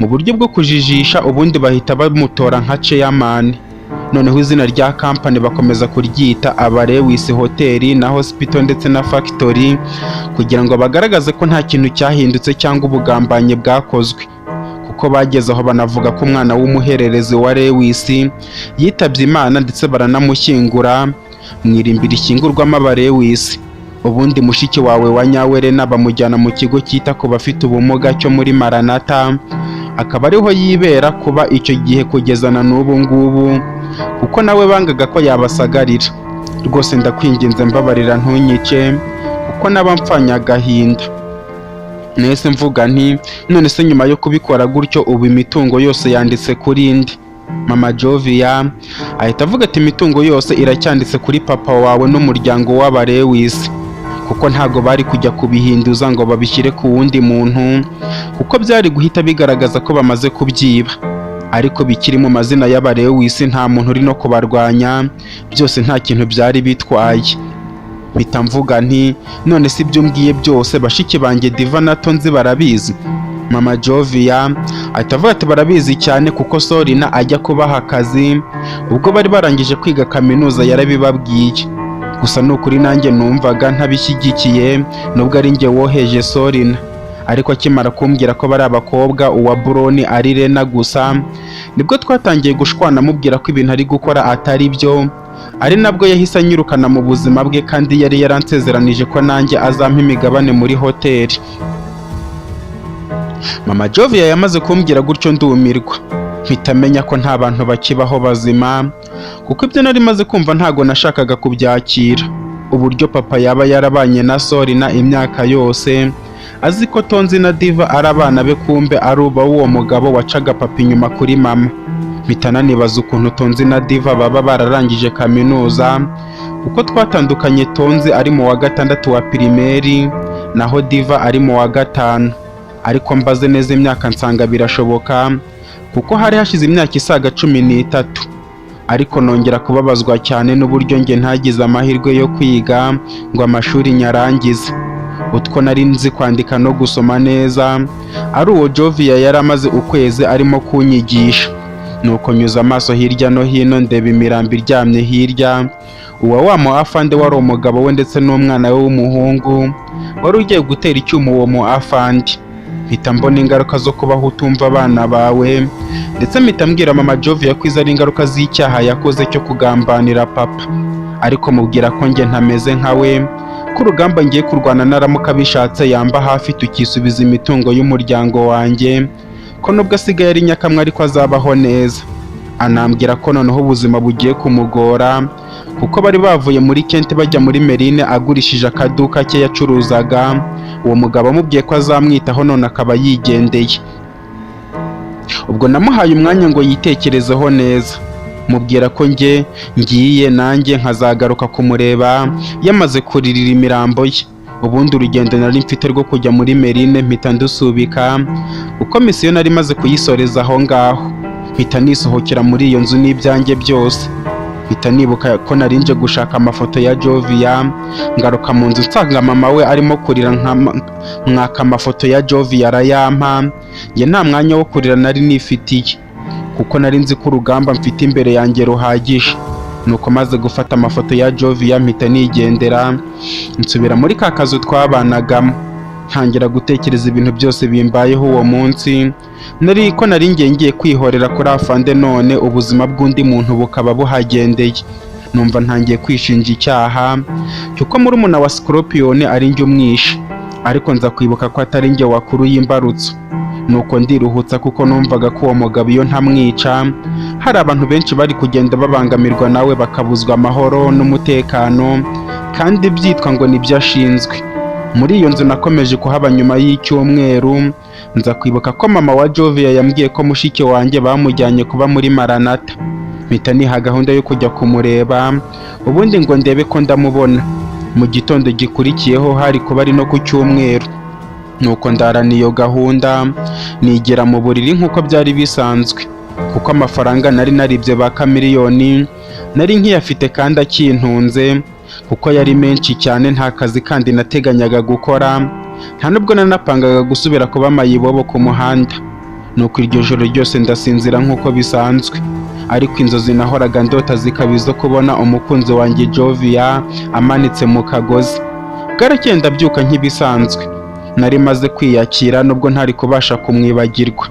mu buryo bwo kujijisha, ubundi bahita bamutora nka chairman. Noneho izina rya company bakomeza kuryita Abalewis Hotel na Hospital ndetse na Factory, kugira ngo bagaragaze ko nta kintu cyahindutse cyangwa ubugambanyi bwakozwe, kuko bageze aho banavuga ko umwana w'umuhererezi wa Lewis yitabye Imana ndetse baranamushyingura mu irimbi rishyingurwamo Abalewis. Ubundi mushiki wawe wa Nyawerena bamujyana mu kigo cyita ku bafite ubumuga cyo muri Maranatha, akaba ariho yibera kuba icyo gihe kugeza na n'ubu ngubu, kuko nawe bangaga ko yabasagarira. Rwose ndakwinginze mbabarira ntunyice kuko naba mfanya agahinda. Nese mvuga nti none se nyuma yo kubikora gutyo ubu imitungo yose yanditse kuri ndi? Mama Jovia ahita avuga ati imitungo yose iracyanditse kuri papa wawe n'umuryango w'Abalewis, kuko ntago bari kujya kubihinduza ngo babishyire ku wundi muntu, kuko byari guhita bigaragaza ko bamaze kubyiba. Ariko bikiri mu mazina y'Abalewis nta muntu uri no kubarwanya, byose nta kintu byari bitwaye. Mpita mvuga nti none si ibyo mbwiye byose bashiki banjye Diva na Tonzi barabizi? Mama Jovia ahita avuga ati barabizi cyane kuko Sorina ajya kubaha akazi ubwo bari barangije kwiga kaminuza yarabibabwiye. Gusa n'ukuri nanjye numvaga ntabishyigikiye nubwo ari njye woheje Sorina, ariko akimara kumbwira ko bari abakobwa uwa Buroni ari Rena gusa, nibwo twatangiye gushwana mubwira ko ibintu ari gukora atari byo, ari nabwo yahise anyirukana mu buzima bwe kandi yari yaransezeranije ko nanjye azampa imigabane muri hoteli. Mama Jovia yamaze kumbwira gutyo ndumirwa, mpita menya ko nta bantu bakibaho bazima, kuko ibyo nari maze kumva ntago nashakaga kubyakira. Uburyo papa yaba yarabanye na Sorina imyaka yose, azi ko Tonzi na Diva ari abana be, kumbe ari uwo mugabo wacaga papa inyuma kuri mama. Mpita nanibaza ukuntu Tonzi na Diva baba bararangije kaminuza, kuko twatandukanye Tonzi ari mu wa 6 wa primaire naho Diva ari mu wa 5, ariko mbaze neza imyaka nsanga birashoboka kuko hari hashize imyaka isaga 13. Ariko nongera kubabazwa cyane n'uburyo njye ntagize amahirwe yo kwiga ngo amashuri nyarangize. Utwo nari nzi kwandika no gusoma neza ari uwo Jovia yari amaze ukwezi arimo kunyigisha. Nuko nyuza amaso hirya no hino ndeba imirambi iryamye hirya, wa muafande wari umugabo we ndetse n'umwana we w'umuhungu wari ugiye gutera icyuma uwo muafande. Mpita mbona ingaruka zo kubaho utumva abana bawe, ndetse mpita mbwira Mama Jovia ko izo ari ingaruka z'icyaha yakoze cyo kugambanira papa, ariko mubwira ko njye ntameze nkawe, ko urugamba ngiye kurwana naramuka bishatse yamba hafi tukisubiza imitungo y'umuryango wanjye, ko nubwo asigaye ari nyakamwe ariko azabaho neza. Anambwira ko noneho ubuzima bugiye kumugora, kuko bari bavuye muri Kent bajya muri Merine agurishije akaduka ke yacuruzaga. Uwo mugabo amubwiye ko azamwitaho none akaba yigendeye. Ubwo namuhaye umwanya ngo yitekerezeho neza, mubwira ko ngiye nanjye nkazagaruka kumureba yamaze kuririra imirambo ye. Ubundi urugendo nari mfite rwo kujya muri Merine mpita ndusubika, uko misiyo nari maze kuyisoreza aho ngaho. Mpita nisohokera muri iyo nzu n'ibyanjye byose. Mpita nibuka ko nari nje gushaka amafoto ya Jovia, ngaruka mu nzu nsanga mama we arimo kurira mwaka amafoto ya Jovia arayampa, njye nta mwanya wo kurira nari nifitiye. kuko nari nzi ko urugamba mfite imbere yanjye ruhagije. Nuko maze gufata amafoto ya Jovia mpita nigendera, nsubira muri ka kazu twabanagamo, ntangira gutekereza ibintu byose bimbayeho uwo munsi. Nari ngiye kwihorera kuri afande, none ubuzima bw'undi muntu bukaba buhagendeye. Numva ntangiye kwishinja icyaha cyuko murumuna wa Scorpion ari njye umwishe, ariko nza kwibuka ko atari njye wakuru y'imbarutso. Nuko ndiruhutsa kuko numvaga ko uwo mugabo iyo ntamwica hari abantu benshi bari kugenda babangamirwa nawe bakabuzwa amahoro n'umutekano, kandi byitwa ngo nibyo ashinzwe. Muri iyo nzu nakomeje kuhaba nyuma y'icyumweru. Nza kwibuka ko mama wa Jovia yambwiye ko mushiki wanjye bamujyanye kuba muri Maranatha. Mpita niha gahunda yo kujya kumureba, ubundi ngo ndebe ko ndamubona. Mu gitondo gikurikiyeho hari kuba ari no ku cyumweru. Nuko ndarana iyo gahunda, nigera mu buriri nk'uko byari bisanzwe, kuko amafaranga nari naribye ba Kamiliyoni nari nkiyafite kandi akintunze, kuko yari menshi cyane. Nta kazi kandi nateganyaga gukora, nta nubwo nanapangaga gusubira kuba mayibobo ku muhanda. Nuko iryo joro ryose ndasinzira nk'uko bisanzwe, ariko inzozi nahoraga ndota zikaba izo kubona umukunzi wanjye Jovia amanitse mu kagozi. Bwarakeye ndabyuka nk'ibisanzwe, nari maze kwiyakira nubwo ntari kubasha kumwibagirwa.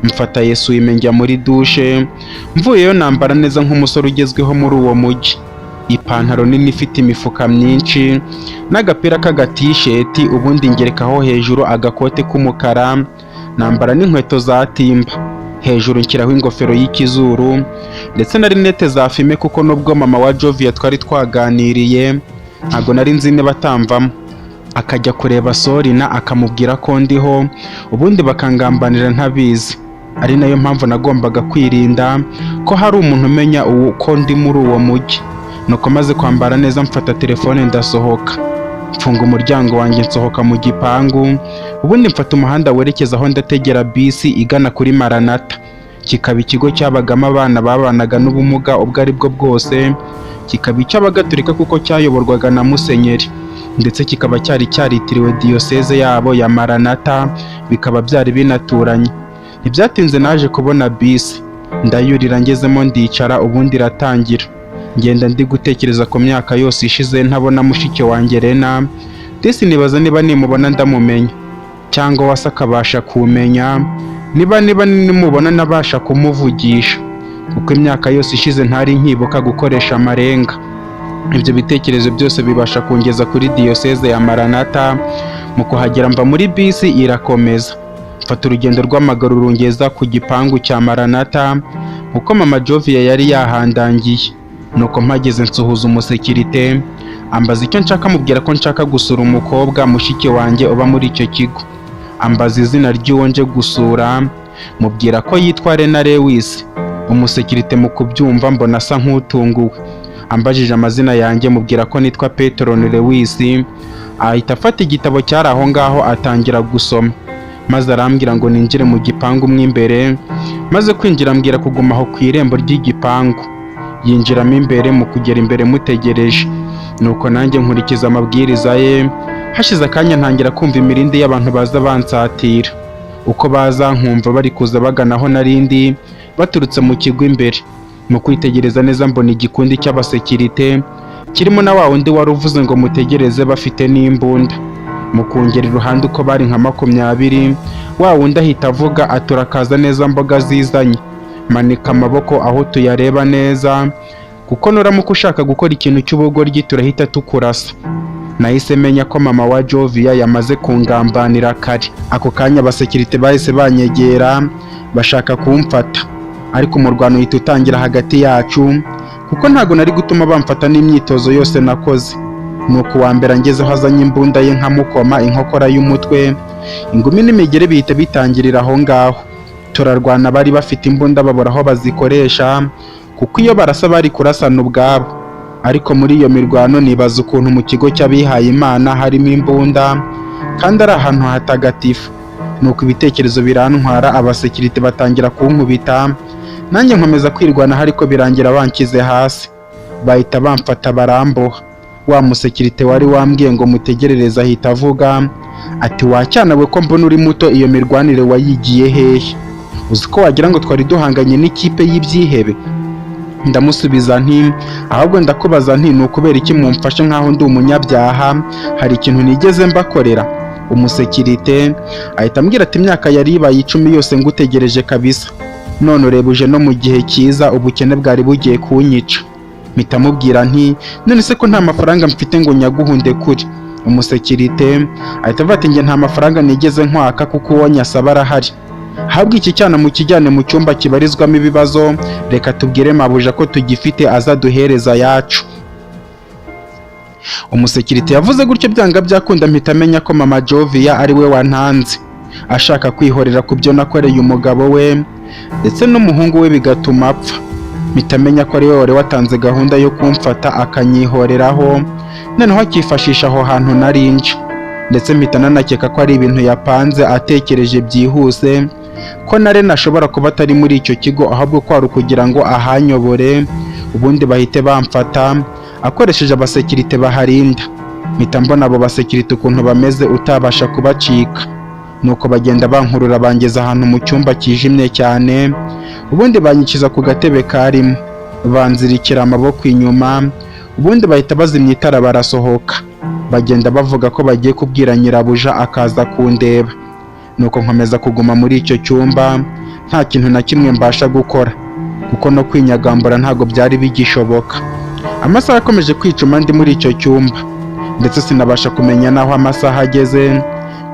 Mfata Yesu njya muri dushe, mvuyeyo nambara neza nk'umusore ugezweho muri uwo mujyi. Ipantaro nini ifite imifuka myinshi n'agapira k'agatisheti, ubundi ngerekaho hejuru agakote k'umukara, nambara n'inkweto za timba. Hejuru nshyiraho ingofero y'ikizuru ndetse na rinete za fime, kuko nubwo mama wa Jovia twari twaganiriye ntago nari nzi niba atamvamo. Akajya kureba Sorina akamubwira ko ndiho, ubundi bakangambanira ntabizi. Ari nayo mpamvu nagombaga kwirinda ko hari umuntu umenya uko ndi muri uwo mujyi. Nuko maze kwambara neza mfata telefone ndasohoka, mfunga umuryango wanjye nsohoka mu gipangu, ubundi mfata umuhanda werekeza aho ndategera bisi igana kuri Maranatha. Kikaba ikigo cyabagamo abana babanaga n'ubumuga ubwo ari bwo bwose, kikaba icy'abagatolika kuko cyayoborwaga na Musenyeri, ndetse kikaba cyari cyaritiriwe diyoseze yabo ya Maranatha, bikaba byari binaturanye. Ntibyatinze naje kubona bisi, ndayurira ngezemo ndicara, ubundi iratangira. Ngenda ndi gutekereza ku myaka yose ishize ntabona mushiki wanjye Rena, ndetse nibaza niba nimubona ndamumenya, cyangwa wasa akabasha kumenya, niba nimubona nabasha kumuvugisha, kuko imyaka yose ishize ntari nkibuka gukoresha amarenga. Ibyo bitekerezo byose bibasha kungeza kuri diyoseze ya Maranatha. Mu kuhagera mva muri bisi irakomeza, mfata urugendo rw'amaguru rungeza ku gipangu cya Maranatha, kuko mama Jovia yari yahandangiye. Nuko mpageze nsuhuza umusekirite, ambaza icyo nshaka, mubwira ko nshaka gusura umukobwa mushiki wanjye uba muri icyo kigo. Ambaza izina ry'uwo nje gusura, mubwira ko yitwa Rena Lewis. Umusekirite mu kubyumva mbona asa nk'utunguwe. Ambajije amazina yanjye, mubwira ko nitwa Petron Lewis. Ahita afata igitabo cyari aho ngaho atangira gusoma, maze arambwira ngo ninjire mu gipangu mo imbere. Maze kwinjira ambwira kuguma aho ku irembo ry'igipangu. Yinjiramo imbere, mu kugera imbere mutegereje. Nuko nanjye nkurikiza amabwiriza ye. Hashize akanya ntangira kumva imirindi y'abantu baza bansatira. Uko baza nkumva bari kuza bagana aho narindi, baturutse mu kigo imbere. Mu kwitegereza neza mbona igikundi cy'abasekirite kirimo na wa wundi wari uvuze ngo mutegereze bafite n'imbunda. Mu kungera iruhande uko bari nka 20, wa wundi ahita avuga aturakaza neza mboga zizanye, manika amaboko aho tuyareba neza, kuko nuramuka ushaka gukora ikintu cy'ubugoryi turahita tukurasa. Nahise menya ko mama wa Jovia yamaze kungambanira kare. Ako kanya abasekirite bahise banyegera bashaka kumfata, ariko umurwano uhita utangira hagati yacu, kuko ntago nari gutuma bamfata n'imyitozo yose nakoze. Nuko uwa mbere angezeho azanye imbunda ye nkamukoma inkokora y'umutwe, ingumi n'imigere bihita bitangirira aho ngaho. Turarwana, bari bafite imbunda babura aho bazikoresha, kuko iyo barasa bari kurasana ubwabo. Ariko muri iyo mirwano nibaza ukuntu mu kigo cy'abihaye Imana harimo imbunda kandi ari ahantu hatagatifu. Nuko ibitekerezo birantwara, abasekirite batangira kunkubita, nanjye nkomeza kwirwana, ariko birangira bankize hasi. Bahita bamfata baramboha. Wa musekirite wari wambwiye ngo mutegerereze ahita avuga ati, wacyana we ko mbona uri muto, iyo mirwanire wayigiye hehe? uzi ko wagira ngo twari duhanganye n'ikipe y'ibyihebe. Ndamusubiza nti ahubwo ndakubaza nti ni ukubera iki mumfashe nk'aho ndi umunyabyaha, hari ikintu nigeze mbakorera? Umusekirite ahita ambwira ati imyaka yari ibaye 10 yose ngutegereje kabisa, none urebuje no mu gihe cyiza ubukene bwari bugiye kunyica. Mpita mubwira nti none se ko nta mafaranga mfite ngo nyaguhunde kuri? Umusekirite ahita avuga ati njye nta mafaranga nigeze nkwaka kuko uwo nyasaba arahari, ahubwo iki cyana mu kijyane mu cyumba kibarizwamo ibibazo, reka tubwire mabuja ko tugifite azaduhereza yacu. Umusekirite yavuze gutyo byanga byakunda mpita amenya ko mama Jovia ari we wantanze, ashaka kwihorera ku byo nakoreye umugabo we ndetse n'umuhungu we bigatuma apfa. Mpita amenya ko ari we wari watanze gahunda yo kumfata akanyihoreraho, noneho akifashisha aho hantu narinje, ndetse mpita nanakeka ko ari ibintu yapanze atekereje byihuse, ko nare nashobora kuba atari muri icyo kigo ahubwo ko ari ukugira ngo ahanyobore ubundi bahite bamfata akoresheje abasekirite baharinda. Mpita mbona abo basekirite ukuntu bameze utabasha kubacika, nuko bagenda bankurura bangeza ahantu mu cyumba kijimye cyane, ubundi banyikiza ku gatebe karimo, banzirikira amaboko inyuma, ubundi bahita bazimya itara barasohoka, bagenda bavuga ko bagiye kubwira nyirabuja akaza kundeba. Nuko nkomeza kuguma muri icyo cyumba nta kintu na kimwe mbasha gukora, kuko no kwinyagambura ntago byari bigishoboka. Amasaha akomeje kwicuma ndi muri icyo cyumba, ndetse sinabasha kumenya naho amasaha ageze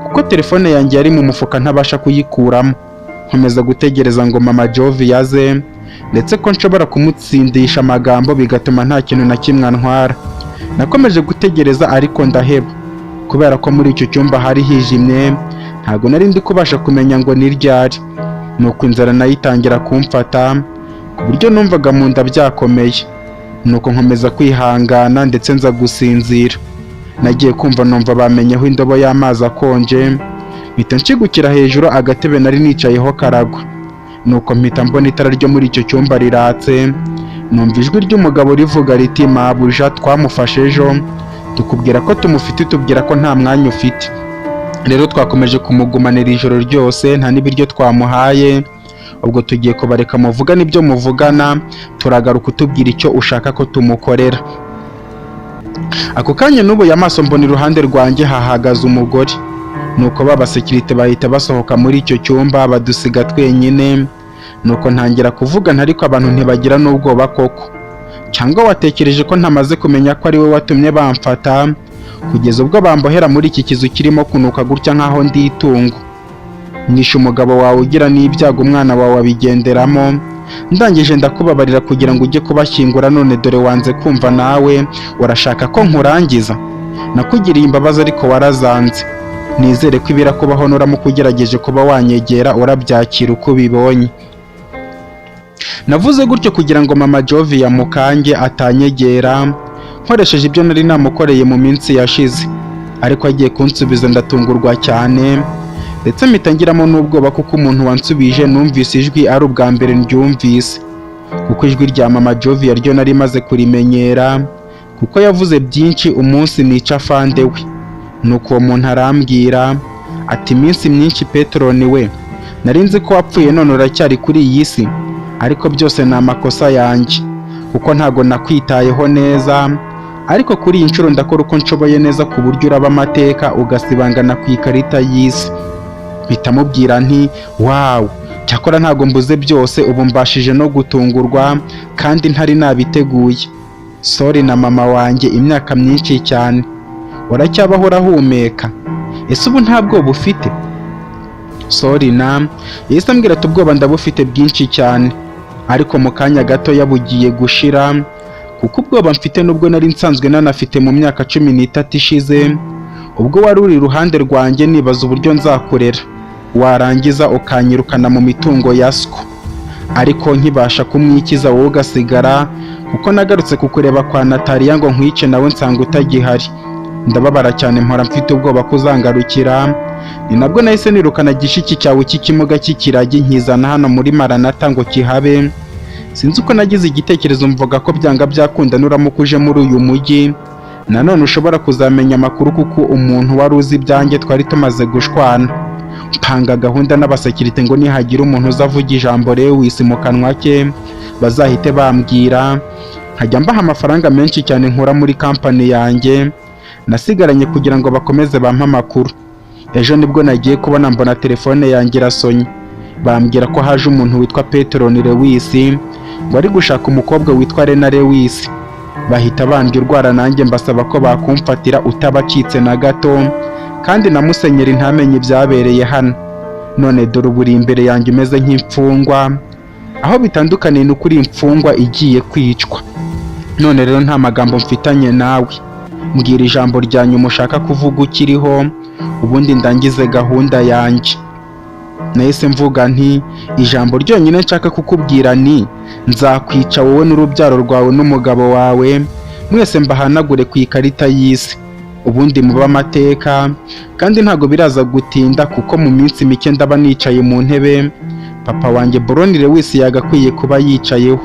kuko telefone yanjye yari mu mufuka ntabasha kuyikuramo. Nkomeza gutegereza ngo mama Jovia aze, ndetse ko nshobora kumutsindisha amagambo bigatuma nta kintu na kimwe antwara. Nakomeje gutegereza ariko ndaheba, kubera ko muri icyo cyumba hari hijimye, ntago nari ndi kubasha kumenya ngo ni ryari. Nuko inzara nayitangira kumfata ku buryo numvaga mu nda byakomeye, nuko nkomeza kwihangana ndetse nza gusinzira. Nagiye kumva numva bamenyeho indobo y'amazi akonje, mpita nshigukira hejuru agatebe nari nicayeho karagwa. Nuko mpita mbona itara ryo muri icyo cyumba riratse, numva ijwi ry'umugabo rivuga riti mabuja twamufashe ejo, tukubwira ko tumufite tubwira ko nta mwanya ufite. Rero twakomeje kumugumanira ijoro ryose nta n'ibiryo twamuhaye, ubwo tugiye kubareka muvugana ibyo muvugana, turagaruka utubwira icyo ushaka ko tumukorera. Ako kanya nubuye amaso mbona iruhande rwanjye hahagaze umugore, nuko babasekirite bahita basohoka muri icyo cyumba badusiga twenyine. Nuko ntangira kuvugana ariko abantu ntibagira n'ubwoba koko, cyangwa watekereje ko ntamaze kumenya ko ari we watumye bamfata kugeza ubwo bambohera muri iki kizu kirimo kunuka gutya nkaho ndi itungo? Nishe umugabo wawe ugira n'ibyago umwana wawe abigenderamo, ndangije ndakubabarira kugira ngo ujye kubashyingura, none dore wanze kumva nawe urashaka ko nkurangiza. Nakugiriye imbabazi ariko warazanze, nizere ko ibirakubaho nuramuka ugerageje kuba wanyegera urabyakira uko ubibonye. Navuze gutyo kugira ngo mama Jovia mukange atanyegera, nkoresheje ibyo nari namukoreye mu minsi yashize, ariko agiye kunsubiza ndatungurwa cyane, ndetse mpitangiramo n'ubwoba kuko umuntu wansubije numvise ijwi ari ubwa mbere ndyumvise, kuko ijwi rya mama Jovia ryo nari maze kurimenyera, kuko yavuze byinshi umunsi nica afande we. Nuko uwo muntu arambwira ati iminsi myinshi Peteroni we, nari nzi ko wapfuye none uracyari kuri iyi si, ariko byose ni amakosa yanjye kuko ntago nakwitayeho neza, ariko kuri iyi nshuro ndakora uko nshoboye neza ku buryo uraba amateka ugasibangana ku ikarita y'isi. Mpita mubwira nti wawu, cyakora ntago mbuze byose, ubu mbashije no gutungurwa kandi ntari nabiteguye. Sorry na mama wanjye, imyaka myinshi cyane, uracyabaho urahumeka? Ese ubu nta bwoba ufite? Sorry na yahise ambwira ati ubwoba ndabufite bwinshi cyane, ariko mu kanya gato yabugiye gushira, kuko ubwoba mfite nubwo nari nsanzwe nanafite mu myaka 13 ishize, ubwo wari uri iruhande rwanjye nibaza uburyo nzakurera, warangiza ukanyirukana mu mitungo ya sko, ariko nkibasha kumwikiza wowe ugasigara, kuko nagarutse kukureba kwa Natalia ngo nkwice nawe nsanga utagihari. Ndababara cyane, mpora mfite ubwoba kuzangarukira, ni nabwo nahise nirukana gishiki cyawe cy'ikimuga cy'ikiragi nkizana hano muri Maranatha ngo kihabe. Sinzi uko nagize igitekerezo mvuga ko byanga byakunda nuramuka uje muri uyu mujyi, nanone ushobora kuzamenya amakuru kuko umuntu wari uzi ibyanjye twari tumaze gushwana. mpanga gahunda n'abasekirite ngo nihagira umuntu uzavuga ijambo Lewis mu kanwa ke bazahite bambwira, nkajya mbaha amafaranga menshi cyane nkura muri kampani yanjye nasigaranye kugira ngo bakomeze bampe amakuru. Ejo nibwo nagiye kubona mbona telefone yanjye irasonye, bambwira ko haje umuntu witwa Petron Lewis ngo ari gushaka umukobwa witwa Lena Lewis. Bahita bandya urwara nanjye mbasaba ko bakumfatira utabacitse na gato, kandi na Musenyeri ntamenye ibyabereye hano. None dore ubu uri imbere yanjye umeze nk'imfungwa, aho bitandukaniye ni ukuri imfungwa igiye kwicwa. None rero nta magambo mfitanye nawe, mbwira ijambo rya nyuma ushaka kuvuga ukiriho, ubundi ndangize gahunda yanjye. Nahise mvuga nti ijambo ryonyine nshaka kukubwira ni nzakwica wowe n'urubyaro rwawe n'umugabo wawe, mwese mbahanagure ku ikarita y'isi, ubundi muba amateka, kandi ntago biraza gutinda kuko mu minsi mike ndaba nicaye mu ntebe papa wanjye Petron Lewis yagakwiye kuba yicayeho.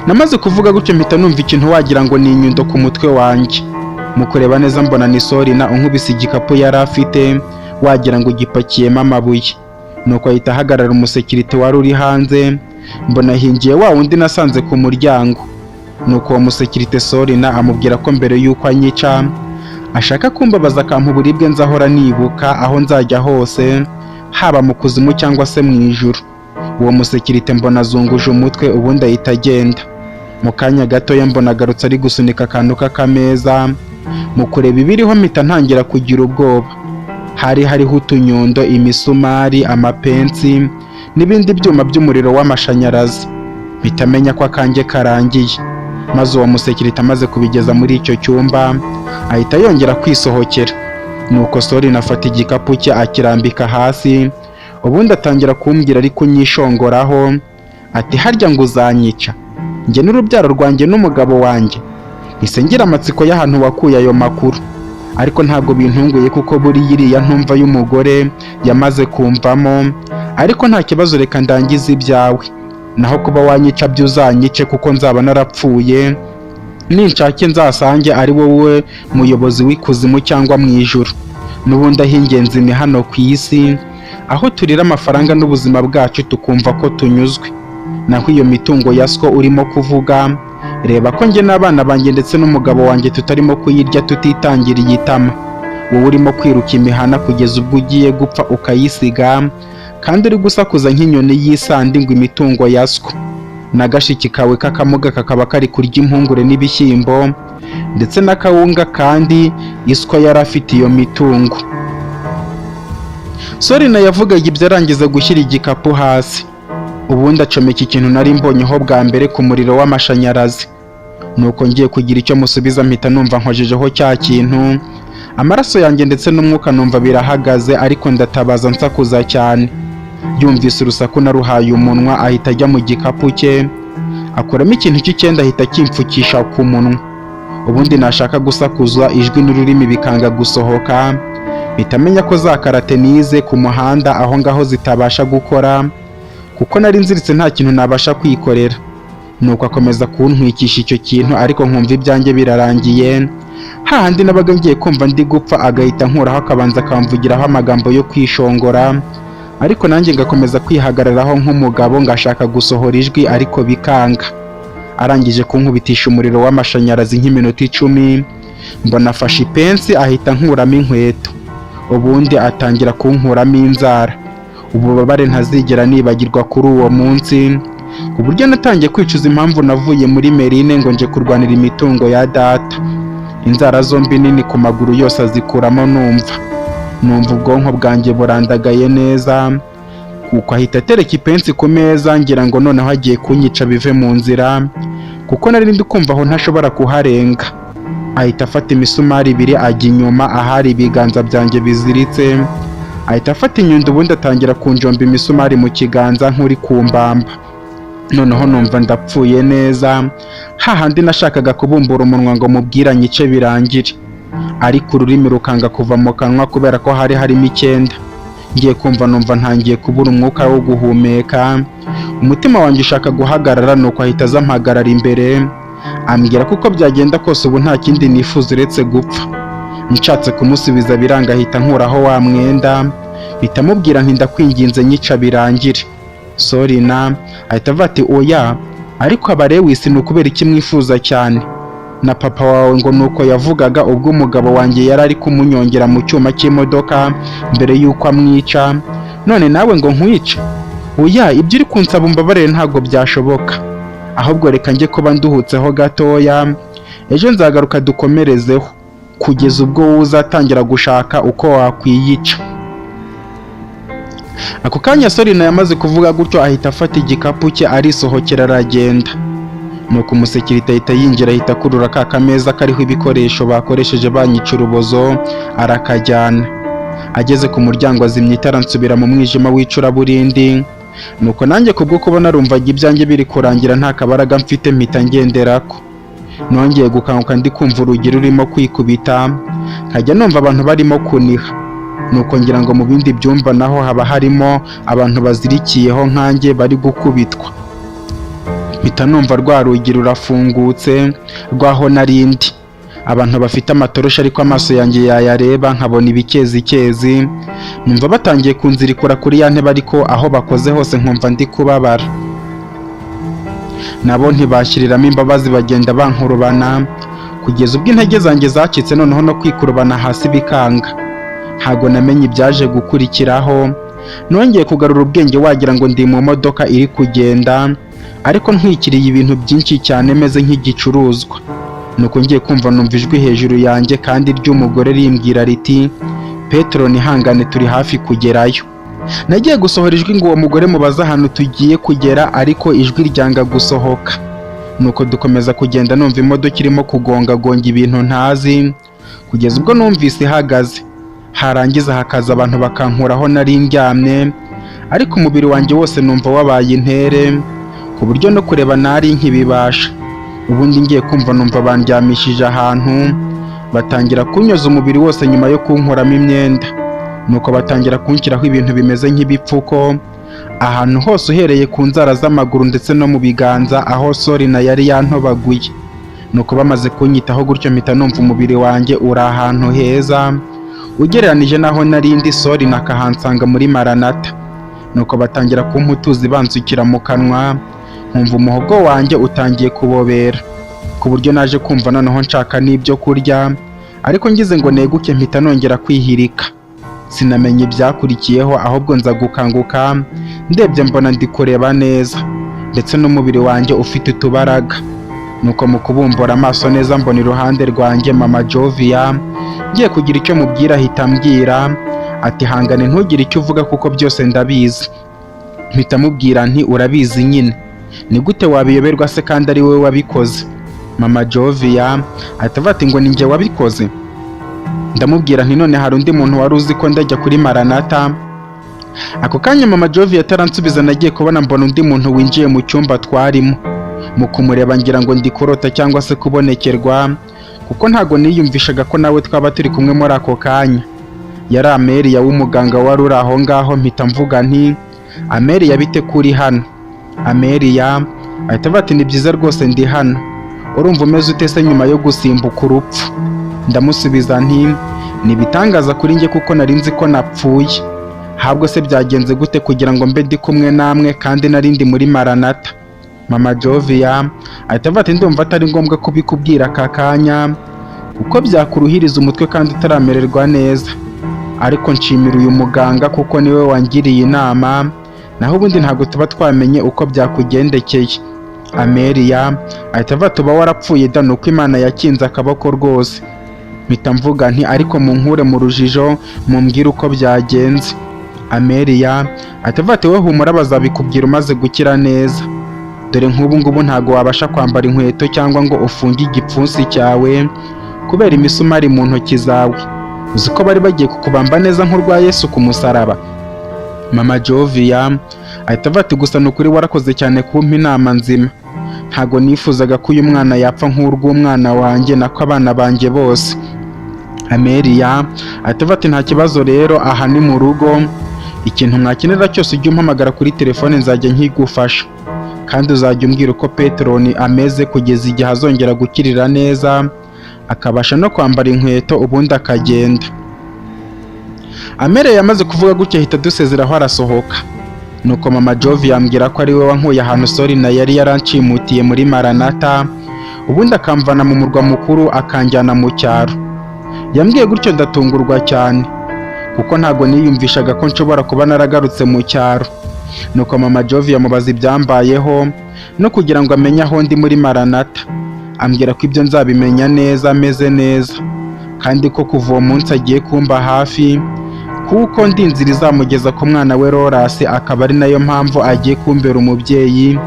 Namaze kuvuga gutyo mpita numva ikintu wagira ngo ni inyundo ku mutwe wanjye. Mu kureba neza mbona ni Sorina unkubise igikapu yari afite wagira ngo gipakiyemo amabuye. Nuko ahita ahagarara umusekirite wari uri hanze, mbona hingiye wa wundi nasanze ku muryango. Nuko uwo musekirite Sorina amubwira ko mbere y'uko anyica ashaka kumbabaza akampa uburibwe nzahora nibuka aho nzajya hose, haba mu kuzimu cyangwa se mu ijuru. Uwo musekirite mbona azunguje umutwe ubundi ahita agenda. Mu kanya gatoya mbona agarutse ari gusunika akantu k'akameza. Mu kureba ibiriho mpita ntangira kugira ubwoba. Hari hariho utunyundo, imisumari, amapensi n'ibindi byuma by'umuriro w'amashanyarazi. Mpita menya ko akanjye karangiye. Maze uwo musekirite amaze kubigeza muri icyo cyumba ahita yongera kwisohokera. Nuko Sorina afata igikapu cye akirambika hasi, ubundi atangira kumbwira ari kunyishongoraho ati harya ngo uzanyica njye n'urubyaro rwanjye n'umugabo wanjye. Ise ngira amatsiko y'ahantu wakuye ayo makuru, ariko ntabwo bintunguye kuko buri iriya ntumva y'umugore yamaze kumvamo. Ariko nta kibazo, reka ndangize ibyawe, naho kuba wanyica byo uzanyice kuko nzaba narapfuye, ninshake nzasange ari wowe muyobozi w'ikuzimu cyangwa mu ijuru. N'ubundi aho ingenzi ni hano ku isi, aho turira amafaranga n'ubuzima bwacu tukumva ko tunyuzwe. Naho iyo mitungo ya sko urimo kuvuga, reba ko njye n'abana banjye ndetse n'umugabo wanjye tutarimo kuyirya tutitangiriye itama. Wowe urimo kwiruka imihana kugeza ubwo ugiye gupfa ukayisiga, kandi uri gusakuza nk'inyoni y'isandi ngo imitungo ya sko. N'agashiki kawe k'akamuga kakaba kari kurya impungure n'ibishyimbo ndetse n'akawunga, kandi iswa yari afite iyo mitungo. Sorina yavugaga ibyo arangiza gushyira igikapu hasi, ubundi acomeka ikintu nari mbonyeho bwa mbere ku muriro w'amashanyarazi. Nuko ngiye kugira icyo musubiza mpita numva nkojejeho cya kintu, amaraso yanjye ndetse n'umwuka numva birahagaze, ariko ndatabaza nsakuza cyane. Yumvise urusaku naruhaye umunwa ahita ajya mu gikapu cye akuramo ikintu cy'icyenda ahita kimfukisha ku munwa. Ubundi nashaka gusakuza ijwi n'ururimi bikanga gusohoka, mpita menya ko za karate nize ku muhanda aho ngaho zitabasha gukora, kuko nari nziritse nta kintu nabasha kwikorera. Nuko akomeza kuntwikisha icyo kintu, ariko nkumva ibyanjye birarangiye. Hahandi nabaga ngiye kumva ndi gupfa agahita nkuraho akabanza akamvugiraho amagambo yo kwishongora, ariko nanjye ngakomeza kwihagararaho nk'umugabo ngashaka gusohora ijwi, ariko bikanga. Arangije kunkubitisha umuriro w'amashanyarazi nk'iminota 10, mbona afashe ipensi ahita nkuramo inkweto, ubundi atangira kunkuramo inzara. Ububabare ntazigera nibagirwa kuri uwo munsi, ku buryo natangiye kwicuza impamvu navuye muri Merine ngo nje kurwanira imitungo ya data. Inzara zombi nini ku maguru yose azikuramo, numva ubwonko bwanjye burandagaye neza. Kuko ahita atereka ipensi ku meza, ngira ngo noneho agiye kunyica bive mu nzira, kuko nari ndi kumva aho ntashobora kuharenga. Ahita afata imisumari 2 ajya inyuma ahari ibiganza byanjye biziritse, ahita afata inyundo ubundi atangira kunjomba imisumari mu kiganza nk'uri kumbamba. Noneho numva ndapfuye neza, hahandi nashakaga kubumbura umunwa ngo mubwira nyice birangire, ariko ururimi rukanga kuva mu kanwa kubera ko hari harimo 9. Ngiye kumva numva ntangiye kubura umwuka wo guhumeka, umutima wanjye ushaka guhagarara. Nuko ahita azampagarara imbere ambwira kuko byagenda kose ubu nta kindi nifuza uretse gupfa. nshatse kumusubiza biranga ahita nkuraho wa mwenda mpita mubwira nti ndakwinginze nyica birangire. Sorina ahita avuga ati oya, ariko Abarewisi ni ukubera iki mwifuza cyane? Na papa wawe ngo nuko yavugaga ubwo umugabo wanjye yari ari kumunyongera mu cyuma cy'imodoka mbere y'uko amwica, none nawe ngo nkwice? Oya, ibyo uri kunsaba umbabarire ntabwo byashoboka, ahubwo reka njye kuba nduhutseho gatoya, ejo nzagaruka dukomerezeho kugeza ubwo wowe uzatangira gushaka uko wakwiyica. Ako kanya Sorina yamaze kuvuga gutyo ahita afata igikapu cye arisohokera aragenda. Nuko umusekirite ahita yinjira ahita akurura ka kameza kariho ibikoresho bakoresheje banyica urubozo arakajyana. Ageze ku muryango azimya itara nsubira mu mwijima w'icuraburindi. Nuko nanjye kubwo kubona rumvaga ibyanjye biri kurangira nta kabaraga mfite mpita ngenderako. Nongeye gukanguka ndi kumva urugi rurimo kwikubita, nkajya numva abantu barimo kuniha. Nuko ngira ngo mu bindi byumba naho haba harimo abantu bazirikiyeho nkanjye bari gukubitwa. Mpita numva rwa rugi rurafungutse rwaho narindi. Abantu bafite amatoroshi ariko amaso yanjye yayareba nkabona ibikezikezi. Numva batangiye kunzirikura kuri ya ntebe ariko aho bakoze hose nkumva ndi kubabara. Nabo ntibashyiriramo imbabazi bagenda bankurubana kugeza ubwo intege zanjye zacitse noneho no kwikurubana hasi bikanga. Ntago namenye ibyaje gukurikiraho. Nongeye kugarura ubwenge wagira ngo ndi mu modoka iri kugenda ariko ntwikiriye ibintu byinshi cyane meze nk'igicuruzwa. Nuko ngiye kumva numva ijwi hejuru yanjye kandi ry'umugore rimbwira riti Petero nihangane turi hafi kugerayo. Nagiye gusohora ijwi ngo uwo mugore mubaza ahantu tugiye kugera ariko ijwi ryanga gusohoka. Nuko dukomeza kugenda numva imodoka irimo kugonga ibintu ntazi kugeza ubwo numvise ihagaze. Harangiza hakaza abantu bakankuraho nari ndyamye ariko umubiri wanjye wose numva wabaye intere ku buryo no kureba nari nkibibasha. Ubundi ngiye kumva numva bandyamishije ahantu batangira kunyoza umubiri wose nyuma yo kunkuramo imyenda. Nuko batangira kunshyiraho ibintu bimeze nk'ibipfuko ahantu hose uhereye ku nzara z'amaguru ndetse no mu biganza aho Sorina yari yantobaguye. Nuko bamaze kunyitaho gutyo mpita numva umubiri wanjye uri ahantu heza ugereranije naho narindi. Sorina akahansanga muri Maranatha. Nuko batangira kumpa utuzi bansukira mu kanwa nkumva umuhogo wanjye utangiye kubobera ku buryo naje kumva noneho nshaka n'ibyo kurya ariko ngize ngo neguke mpita nongera kwihirika. Sinamenye ibyakurikiyeho ahubwo nza gukanguka ndebye mbona ndi kureba neza ndetse n'umubiri wanjye ufite utubaraga. Nuko mu kubumbura amaso neza mbona iruhande rwanjye mama Jovia. Ngiye kugira icyo mubwira ahita ambwira ati hangane ntugire icyo uvuga kuko byose ndabizi. Mpita mubwira nti urabizi nyine, ni gute wabiyoberwa se kandi ari wowe wabikoze? Mama Jovia ahita avuga ati ngo ni njye wabikoze. Ndamubwira nti none hari undi muntu wari uzi ko ndajya kuri Maranatha? Ako kanya mama Jovia ataransubiza nagiye kubona mbona undi muntu winjiye mu cyumba twarimo. Mu kumureba ngira ngo ndi kurota cyangwa se kubonekerwa kuko ntago niyumvishaga ko nawe twaba turi kumwe muri ako kanya. Yari Amelia w'umuganga wari uri aho ngaho. Mpita mvuga nti Amelia bite kuri hano? Amelia ahita avuga ati ni byiza rwose ndi hano, urumva umeze ute se nyuma yo gusimbuka urupfu? Ndamusubiza nti ni ibitangaza kuri njye kuko nari nzi ko napfuye. Habwo se byagenze gute kugira ngo mbe ndi kumwe namwe kandi nari ndi muri Maranatha? Mama Jovia ahita avuga ati ndumva atari ngombwa kubikubwira aka kanya kuko byakuruhiriza umutwe kandi utaramererwa neza, ariko nshimira uyu muganga kuko niwe wangiriye inama, naho ubundi ntabwo tuba twamenye uko byakugendekeye. Amelia ahita avuga tuba warapfuye da, nuko Imana yakinze akaboko rwose. Mpita mvuga nti ariko munkure mu rujijo mumbwire uko byagenze. Amelia ahita avuga ati wowe humura bazabikubwira umaze gukira neza, dore nk'ubu ngubu ntago wabasha kwambara inkweto cyangwa ngo ufunge igipfunsi cyawe kubera imisumari mu ntoki zawe. Uzi ko bari bagiye kukubamba neza nk'urwa Yesu ku musaraba. Mama Jovia ahita avuga ati gusa nukuri warakoze cyane kumpa inama nzima, ntago nifuzaga ko uyu mwana yapfa nk'urw'umwana wanjye nako abana banjye bose. Amelia ahita avuga ati nta kibazo rero, aha ni mu rugo, ikintu mwakenera cyose ujye umpamagara kuri telefone nzajya nkigufasha, kandi uzajya umbwira uko Petero ameze kugeza igihe azongera gukirira neza, akabasha no kwambara inkweto ubundi akagenda. Amerewe yamaze kuvuga gutya ahita dusezeraho arasohoka. Nuko mama Jovi yambwira ko ari we wankuye ahantu Sorina yari yarancimutiye muri Maranatha, ubundi akamvana mu murwa mukuru akanjyana mu cyaro. Yambwiye gutyo ndatungurwa cyane kuko ntago niyumvishaga ko nshobora kuba naragarutse mu cyaro. Nuko mama Jovi yamubaza ibyambayeho no kugira ngo amenye aho ndi muri Maranatha, ambwira ko ibyo nzabimenya neza ameze neza, kandi ko kuva uwo munsi agiye kumba hafi kuko ndi inzira izamugeza ku mwana we Loras, akaba ari nayo mpamvu agiye kumbera umubyeyi,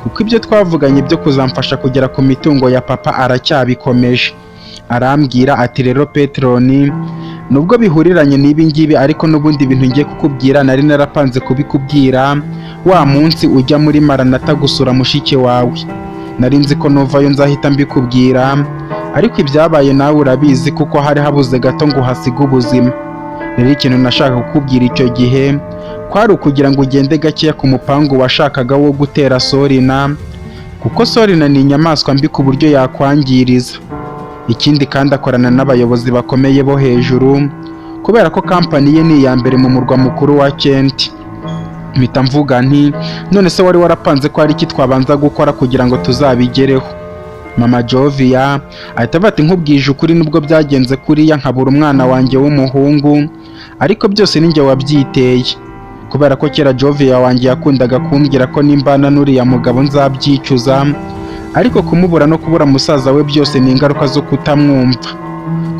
kuko ibyo twavuganye byo kuzamfasha kugera ku mitungo ya papa aracyabikomeje. Arambwira ati rero Petroni, nubwo bihuriranye n'ibi ngibi ariko n'ubundi bintu ngiye kukubwira nari narapanze kubikubwira wa munsi ujya muri Maranatha gusura mushiki wawe. Nari nzi ko nuvayo nzahita mbikubwira, ariko ibyabaye nawe urabizi kuko hari habuze gato ngo uhasige ubuzima. Rero ikintu nashaka kukubwira icyo gihe kwari ukugira ngo ugende gakeya ku mupangu washakaga wo gutera Sorina, kuko Sorina ni inyamaswa mbi ku buryo yakwangiriza. Ikindi kandi akorana n'abayobozi bakomeye bo hejuru, kubera ko kampani ye ni iya mbere mu murwa mukuru wa Kent. Mpita mvuga nti none se wari warapanze ko hari iki twabanza gukora kugira ngo tuzabigereho? Mama Jovia ahita bati nkubwije ukuri, nubwo byagenze kuriya nkabura umwana wanjye w'umuhungu, ariko byose ni njye wabyiteye, kubera ko kera Jovia wanjye yakundaga kumbwira ko nimbana n'uriya mugabo nzabyicuza, ariko kumubura no kubura musaza we byose ni ingaruka zo kutamwumva,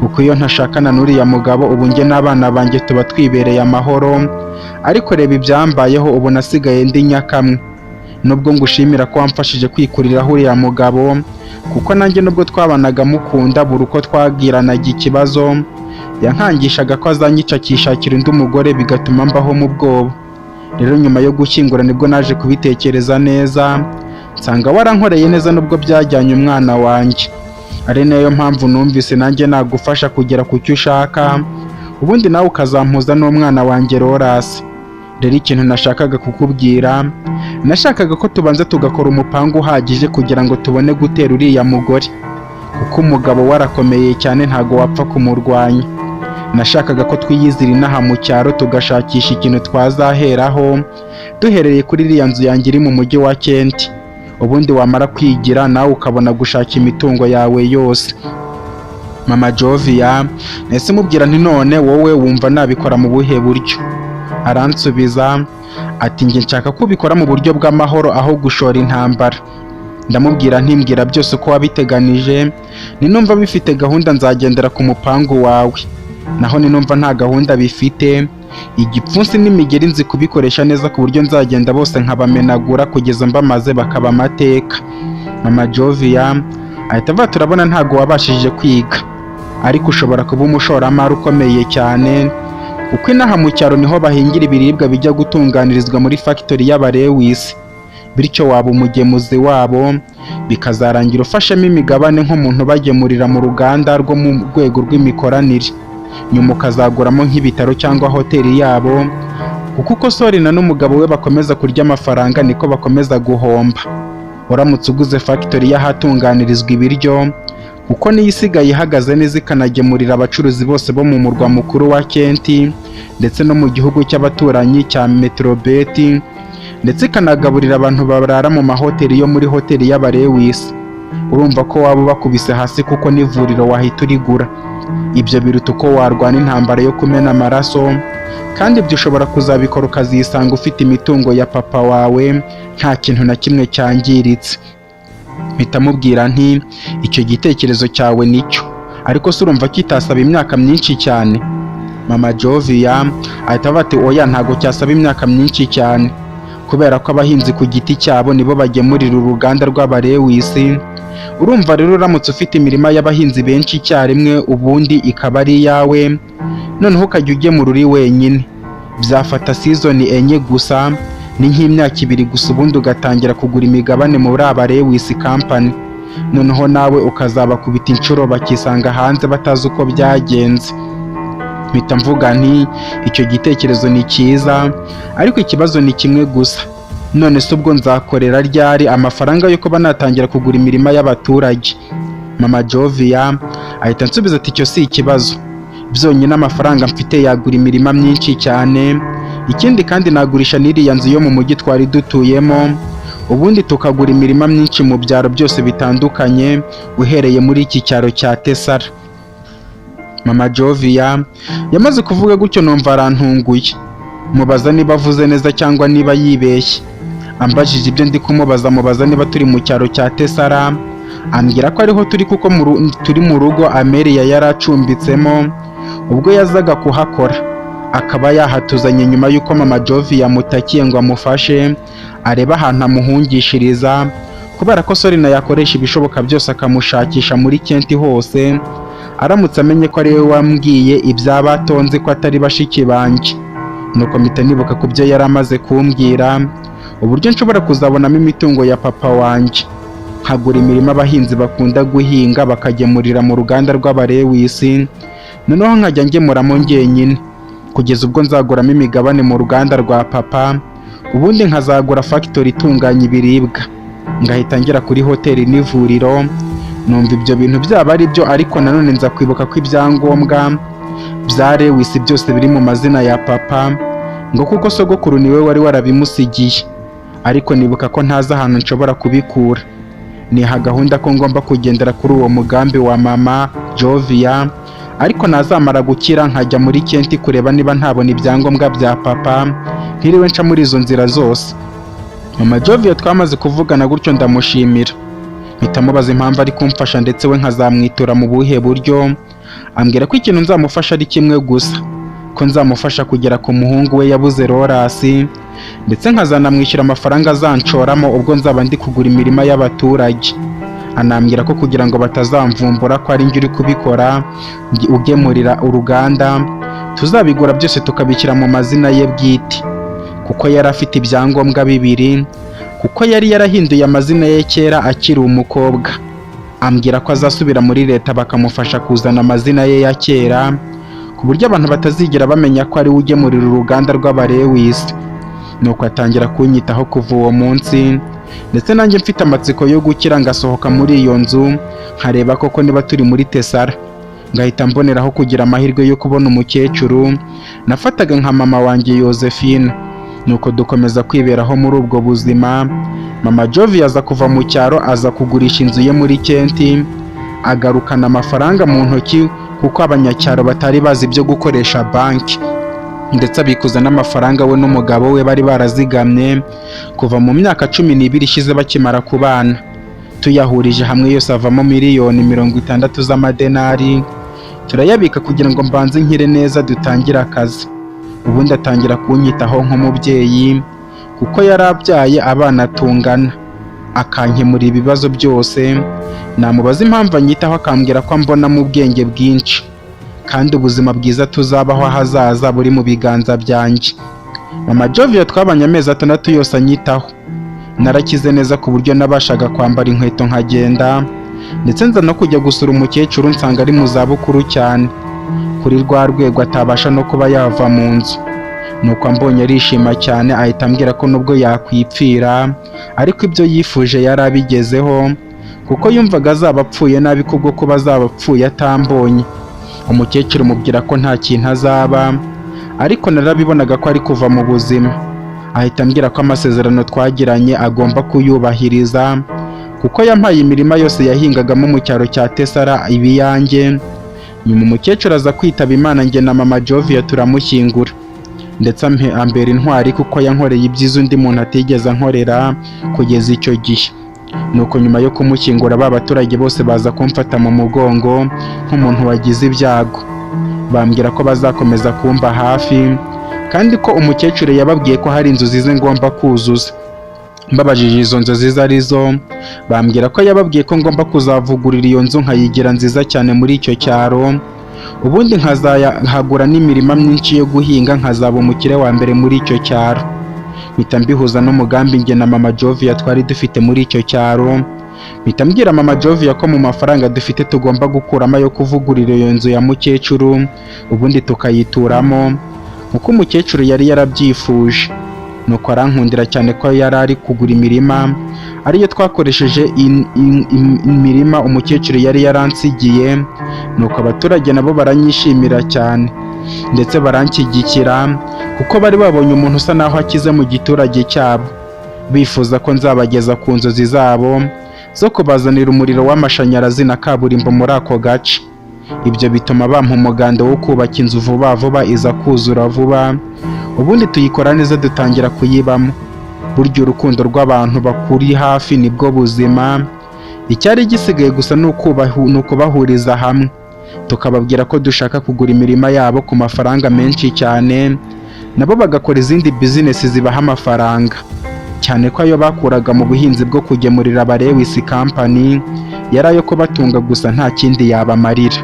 kuko iyo ntashakana n'uriya mugabo ubu njye n'abana banjye tuba twibereye amahoro. Ariko reba ibyambayeho, ubu nasigaye ndi nyakamwe. Nubwo ngushimira ko wamfashije kwikuriraho uriya mugabo, kuko nanjye nubwo twabanaga mukunda buri uko twagiranaga ikibazo yankangishaga ko azanyica akishakira undi mugore, bigatuma mbaho mu bwoba. Rero nyuma yo gushyingura nibwo naje kubitekereza neza, nsanga warankoreye neza nubwo byajyanye umwana wanjye. Ari nayo mpamvu numvise nanjye nagufasha kugera ku cyo ushaka, ubundi nawe ukazampuza n'umwana wanjye Loras. Rero ikintu nashakaga kukubwira, nashakaga ko tubanza tugakora umupangu uhagije kugira ngo tubone gutera uriya mugore, kuko umugabo warakomeye cyane ntago wapfa kumurwanya. Nashakaga ko twiyizira inaha mu cyaro tugashakisha ikintu twazaheraho, duhereye kuri iriya nzu yanjye iri mu mujyi wa Kent, ubundi wamara kwigira nawe ukabona gushaka imitungo yawe yose. Mama Jovia nahise mubwira nti none wowe wumva nabikora mu buhe buryo? Aransubiza ati njye nshaka ko ubikora mu buryo bw'amahoro aho gushora intambara. Ndamubwira nti mbwira byose uko wabiteganije, ninumva bifite gahunda nzagendera ku mupangu wawe, naho ninumva nta gahunda bifite, igipfunsi n'imigeri nzi kubikoresha neza ku buryo nzagenda bose nkabamenagura kugeza mbamaze bakaba amateka. Mama Jovia ahita avuga turabona ntago wabashije kwiga, ariko ushobora kuba umushoramari ukomeye cyane, kuko inaha mu cyaro niho bahingira ibiribwa bijya gutunganirizwa muri factory y'Abarewisi, bityo waba umugemuzi wabo, bikazarangira ufashemo imigabane nk'umuntu bagemurira mu ruganda rwo mu rwego rw'imikoranire, nyuma ukazaguramo nk'ibitaro cyangwa hoteli yabo, kuko uko Sorina n'umugabo we bakomeza kurya amafaranga niko bakomeza guhomba. Uramutse uguze factory y'ahatunganirizwa ibiryo, kuko niyo isigaye ihagaze neza ikanagemurira abacuruzi bose bo mu murwa mukuru wa Kent ndetse no mu gihugu cy'abaturanyi cya Metrobet, ndetse ikanagaburira abantu barara mu mahoteli yo muri hoteli y'Abarewisi, urumva ko waba bakubise hasi kuko n'ivuriro wahita urigura. Ibyo biruta uko warwana intambara yo kumena amaraso, kandi ibyo ushobora kuzabikora ukazisanga ufite imitungo ya papa wawe nta kintu na kimwe cyangiritse. Mpita mubwira nti icyo gitekerezo cyawe nicyo, ariko se urumva kitasaba imyaka myinshi cyane? Mama Jovia ahita avuga ati oya, ntago cyasaba imyaka myinshi cyane, kubera ko abahinzi ku giti cyabo nibo bagemurira uruganda rw'Abarewisi. Urumva rero uramutse ufite imirima y'abahinzi benshi icyarimwe ubundi ikaba ari iyawe, noneho ukajya ugemura uri wenyine, byafata season enye gusa, ni nk'imyaka 2 gusa, ubundi ugatangira kugura imigabane muri Abarewisi company, noneho nawe ukazabakubita inshuro bakisanga hanze batazi uko byagenze. Mpita mvuga nti icyo gitekerezo ni cyiza, ariko ikibazo ni kimwe gusa, none se ubwo nzakorera ryari amafaranga yo kuba natangira kugura imirima y'abaturage? Mama Jovia ahita ansubiza ati icyo si ikibazo, byonyine amafaranga mfite yagura imirima myinshi cyane, ikindi kandi nagurisha n'iriya nzu yo mu mujyi twari dutuyemo, ubundi tukagura imirima myinshi mu byaro byose bitandukanye uhereye muri iki cyaro cya Tesara. Mama Jovia yamaze kuvuga gutyo numva arantunguye, mubaza niba avuze neza cyangwa niba yibeshye. Ambajije ibyo ndi kumubaza, mubaza niba turi mu cyaro cya Tesara, ambwira ko ariho turi kuko turi mu rugo Amelia yari acumbitsemo ubwo yazaga kuhakora, akaba yahatuzanye nyuma y'uko Mama Jovia yamutakiye ngo amufashe arebe ahantu amuhungishiriza, kubera ko Sorina yakoresha ibishoboka byose akamushakisha muri Kenti hose, aramutse amenye ko ari we wambwiye ibyabatonze ko atari bashiki banjye. Nuko mpita nibuka ku byo yari amaze kumbwira, uburyo nshobora kuzabonamo imitungo ya papa wanjye, nkagura imirima abahinzi bakunda guhinga bakagemurira mu ruganda rw'Abarewisi, noneho nkajya ngemuramo njyenyine kugeza ubwo nzaguramo imigabane mu ruganda rwa papa, ubundi nkazagura factory itunganya ibiribwa, ngahita ngera kuri hoteli n'ivuriro. Numva ibyo bintu byaba ari byo, ariko nanone nza kwibuka ko ibyangombwa bya Lewis byose biri mu mazina ya papa, ngo kuko sogokuru niwe wari warabimusigiye, ariko nibuka ko ntazi ahantu nshobora kubikura. Niha gahunda ko ngomba kugendera kuri uwo mugambi wa Mama Jovia, ariko nazamara gukira nkajya muri Kenti kureba niba ntabona ibyangombwa bya papa, ntiriwe nca muri izo nzira zose. Mama Jovia twamaze kuvugana gutyo ndamushimira, mpita mubaza impamvu ari kumfasha ndetse we nkazamwitura mu buhe buryo. Ambwira ko ikintu nzamufasha ari kimwe gusa, ko nzamufasha kugera ku muhungu we yabuze Lorasi, ndetse nkazanamwishyura amafaranga azanshoramo ubwo nzaba ndi kugura imirima y'abaturage. Anambwira ko kugira ngo batazamvumbura ko ari njye uri kubikora ugemurira uruganda, tuzabigura byose tukabishyira mu mazina ye bwite, kuko yari afite ibyangombwa bibiri, kuko yari yarahinduye amazina ye kera akiri umukobwa. Ambwira ko azasubira muri leta bakamufasha kuzana amazina ye ya kera, ku buryo abantu batazigera bamenya ko ari we ugemurira uruganda rw'Abarewisi. Nuko atangira kunyitaho kuva uwo munsi, ndetse nanjye mfite amatsiko yo gukira ngasohoka muri iyo nzu nkareba koko niba turi muri Tesara, ngahita mboneraho kugira amahirwe yo kubona umukecuru nafataga nka mama wanjye Josephine. Nuko dukomeza kwiberaho muri ubwo buzima. Mama Jovia aza kuva mu cyaro aza kugurisha inzu ye muri Kenti, agarukana amafaranga mu ntoki kuko abanyacyaro batari bazi ibyo gukoresha banki, ndetse abikuza n'amafaranga we n'umugabo we bari barazigamye kuva mu myaka 12 ishize bakimara kubana. Tuyahurije hamwe yose avamo miliyoni 60 z'amadenari, turayabika kugira ngo mbanze nkire neza dutangire akazi. Ubundi atangira kunyitaho nk'umubyeyi kuko yarabyaye abana tungana, akankemura ibibazo byose. Namubaza impamvu anyitaho akambwira ko mbona mu bwenge bwinshi, kandi ubuzima bwiza tuzabaho ahazaza buri mu biganza byanjye. Mama Jovia twabanye amezi 6 yose anyitaho, narakize neza ku buryo nabashaga kwambara inkweto nkagenda, ndetse nza no kujya gusura umukecuru nsanga ari mu zabukuru cyane, kuri rwa rwego atabasha no kuba yava mu nzu. Nuko ambonye arishima cyane, ahita ambwira ko nubwo yakwipfira ariko ibyo yifuje yari abigezeho, kuko yumvaga azaba apfuye nabi kubwo kuba azaba apfuye atambonye. Umukecuru mubwira ko nta kintu azaba, ariko narabibonaga ko ari kuva mu buzima. Ahita ambwira ko amasezerano twagiranye agomba kuyubahiriza, kuko yampaye imirima yose yahingagamo mu cyaro cya Tesara ibiyange. Nyuma umukecuru aza kwitaba Imana, njye na Mama Jovia turamushyingura, ndetse ambera intwari kuko yankoreye ibyiza undi muntu atigeze ankorera kugeza icyo gihe. Nuko nyuma yo kumushyingura ba baturage bose baza kumfata mu mugongo nk'umuntu wagize ibyago, bambwira ko bazakomeza kumba hafi, kandi ko umukecuru yababwiye ko hari inzu zize ngomba kuzuza. Mbabajije izo nzozi arizo, bambwira ko yababwiye ko ngomba kuzavugurira iyo nzu nkayigira nziza cyane muri icyo cyaro, ubundi nkazahagura n'imirima myinshi yo guhinga, nkazaba umukire wa mbere muri icyo cyaro. Mpita mbihuza n'umugambi njye na Mama Jovia twari dufite muri icyo cyaro. Mpita mbwira Mama Jovia ko mu mafaranga dufite tugomba gukuramo yo kuvugurira iyo nzu ya mukecuru, ubundi tukayituramo, kuko umukecuru yari yarabyifuje. nuko arankundira cyane ko yari ari kugura imirima ariyo twakoresheje imirima umukecuru yari yaransigiye, nuko abaturage nabo baranyishimira cyane ndetse baranshyigikira kuko bari babonye umuntu usa naho akize mu giturage cyabo, bifuza ko nzabageza ku nzozi zabo zo kubazanira umuriro w'amashanyarazi na kaburimbo muri ako gace. Ibyo bituma bampa umuganda wo kubaka inzu vuba vuba iza kuzura vuba, ubundi tuyikora neza dutangira kuyibamo. Burya urukundo rw'abantu bakuri hafi nibwo buzima, icyari gisigaye gusa ni ukubahuriza hamwe tukababwira ko dushaka kugura imirima yabo ku mafaranga menshi cyane, nabo bagakora izindi bizinesi zibaha amafaranga, cyane ko ayo bakuraga mu buhinzi bwo kugemurira Abalewis Company yari ayo kubatunga gusa nta kindi yabamarira.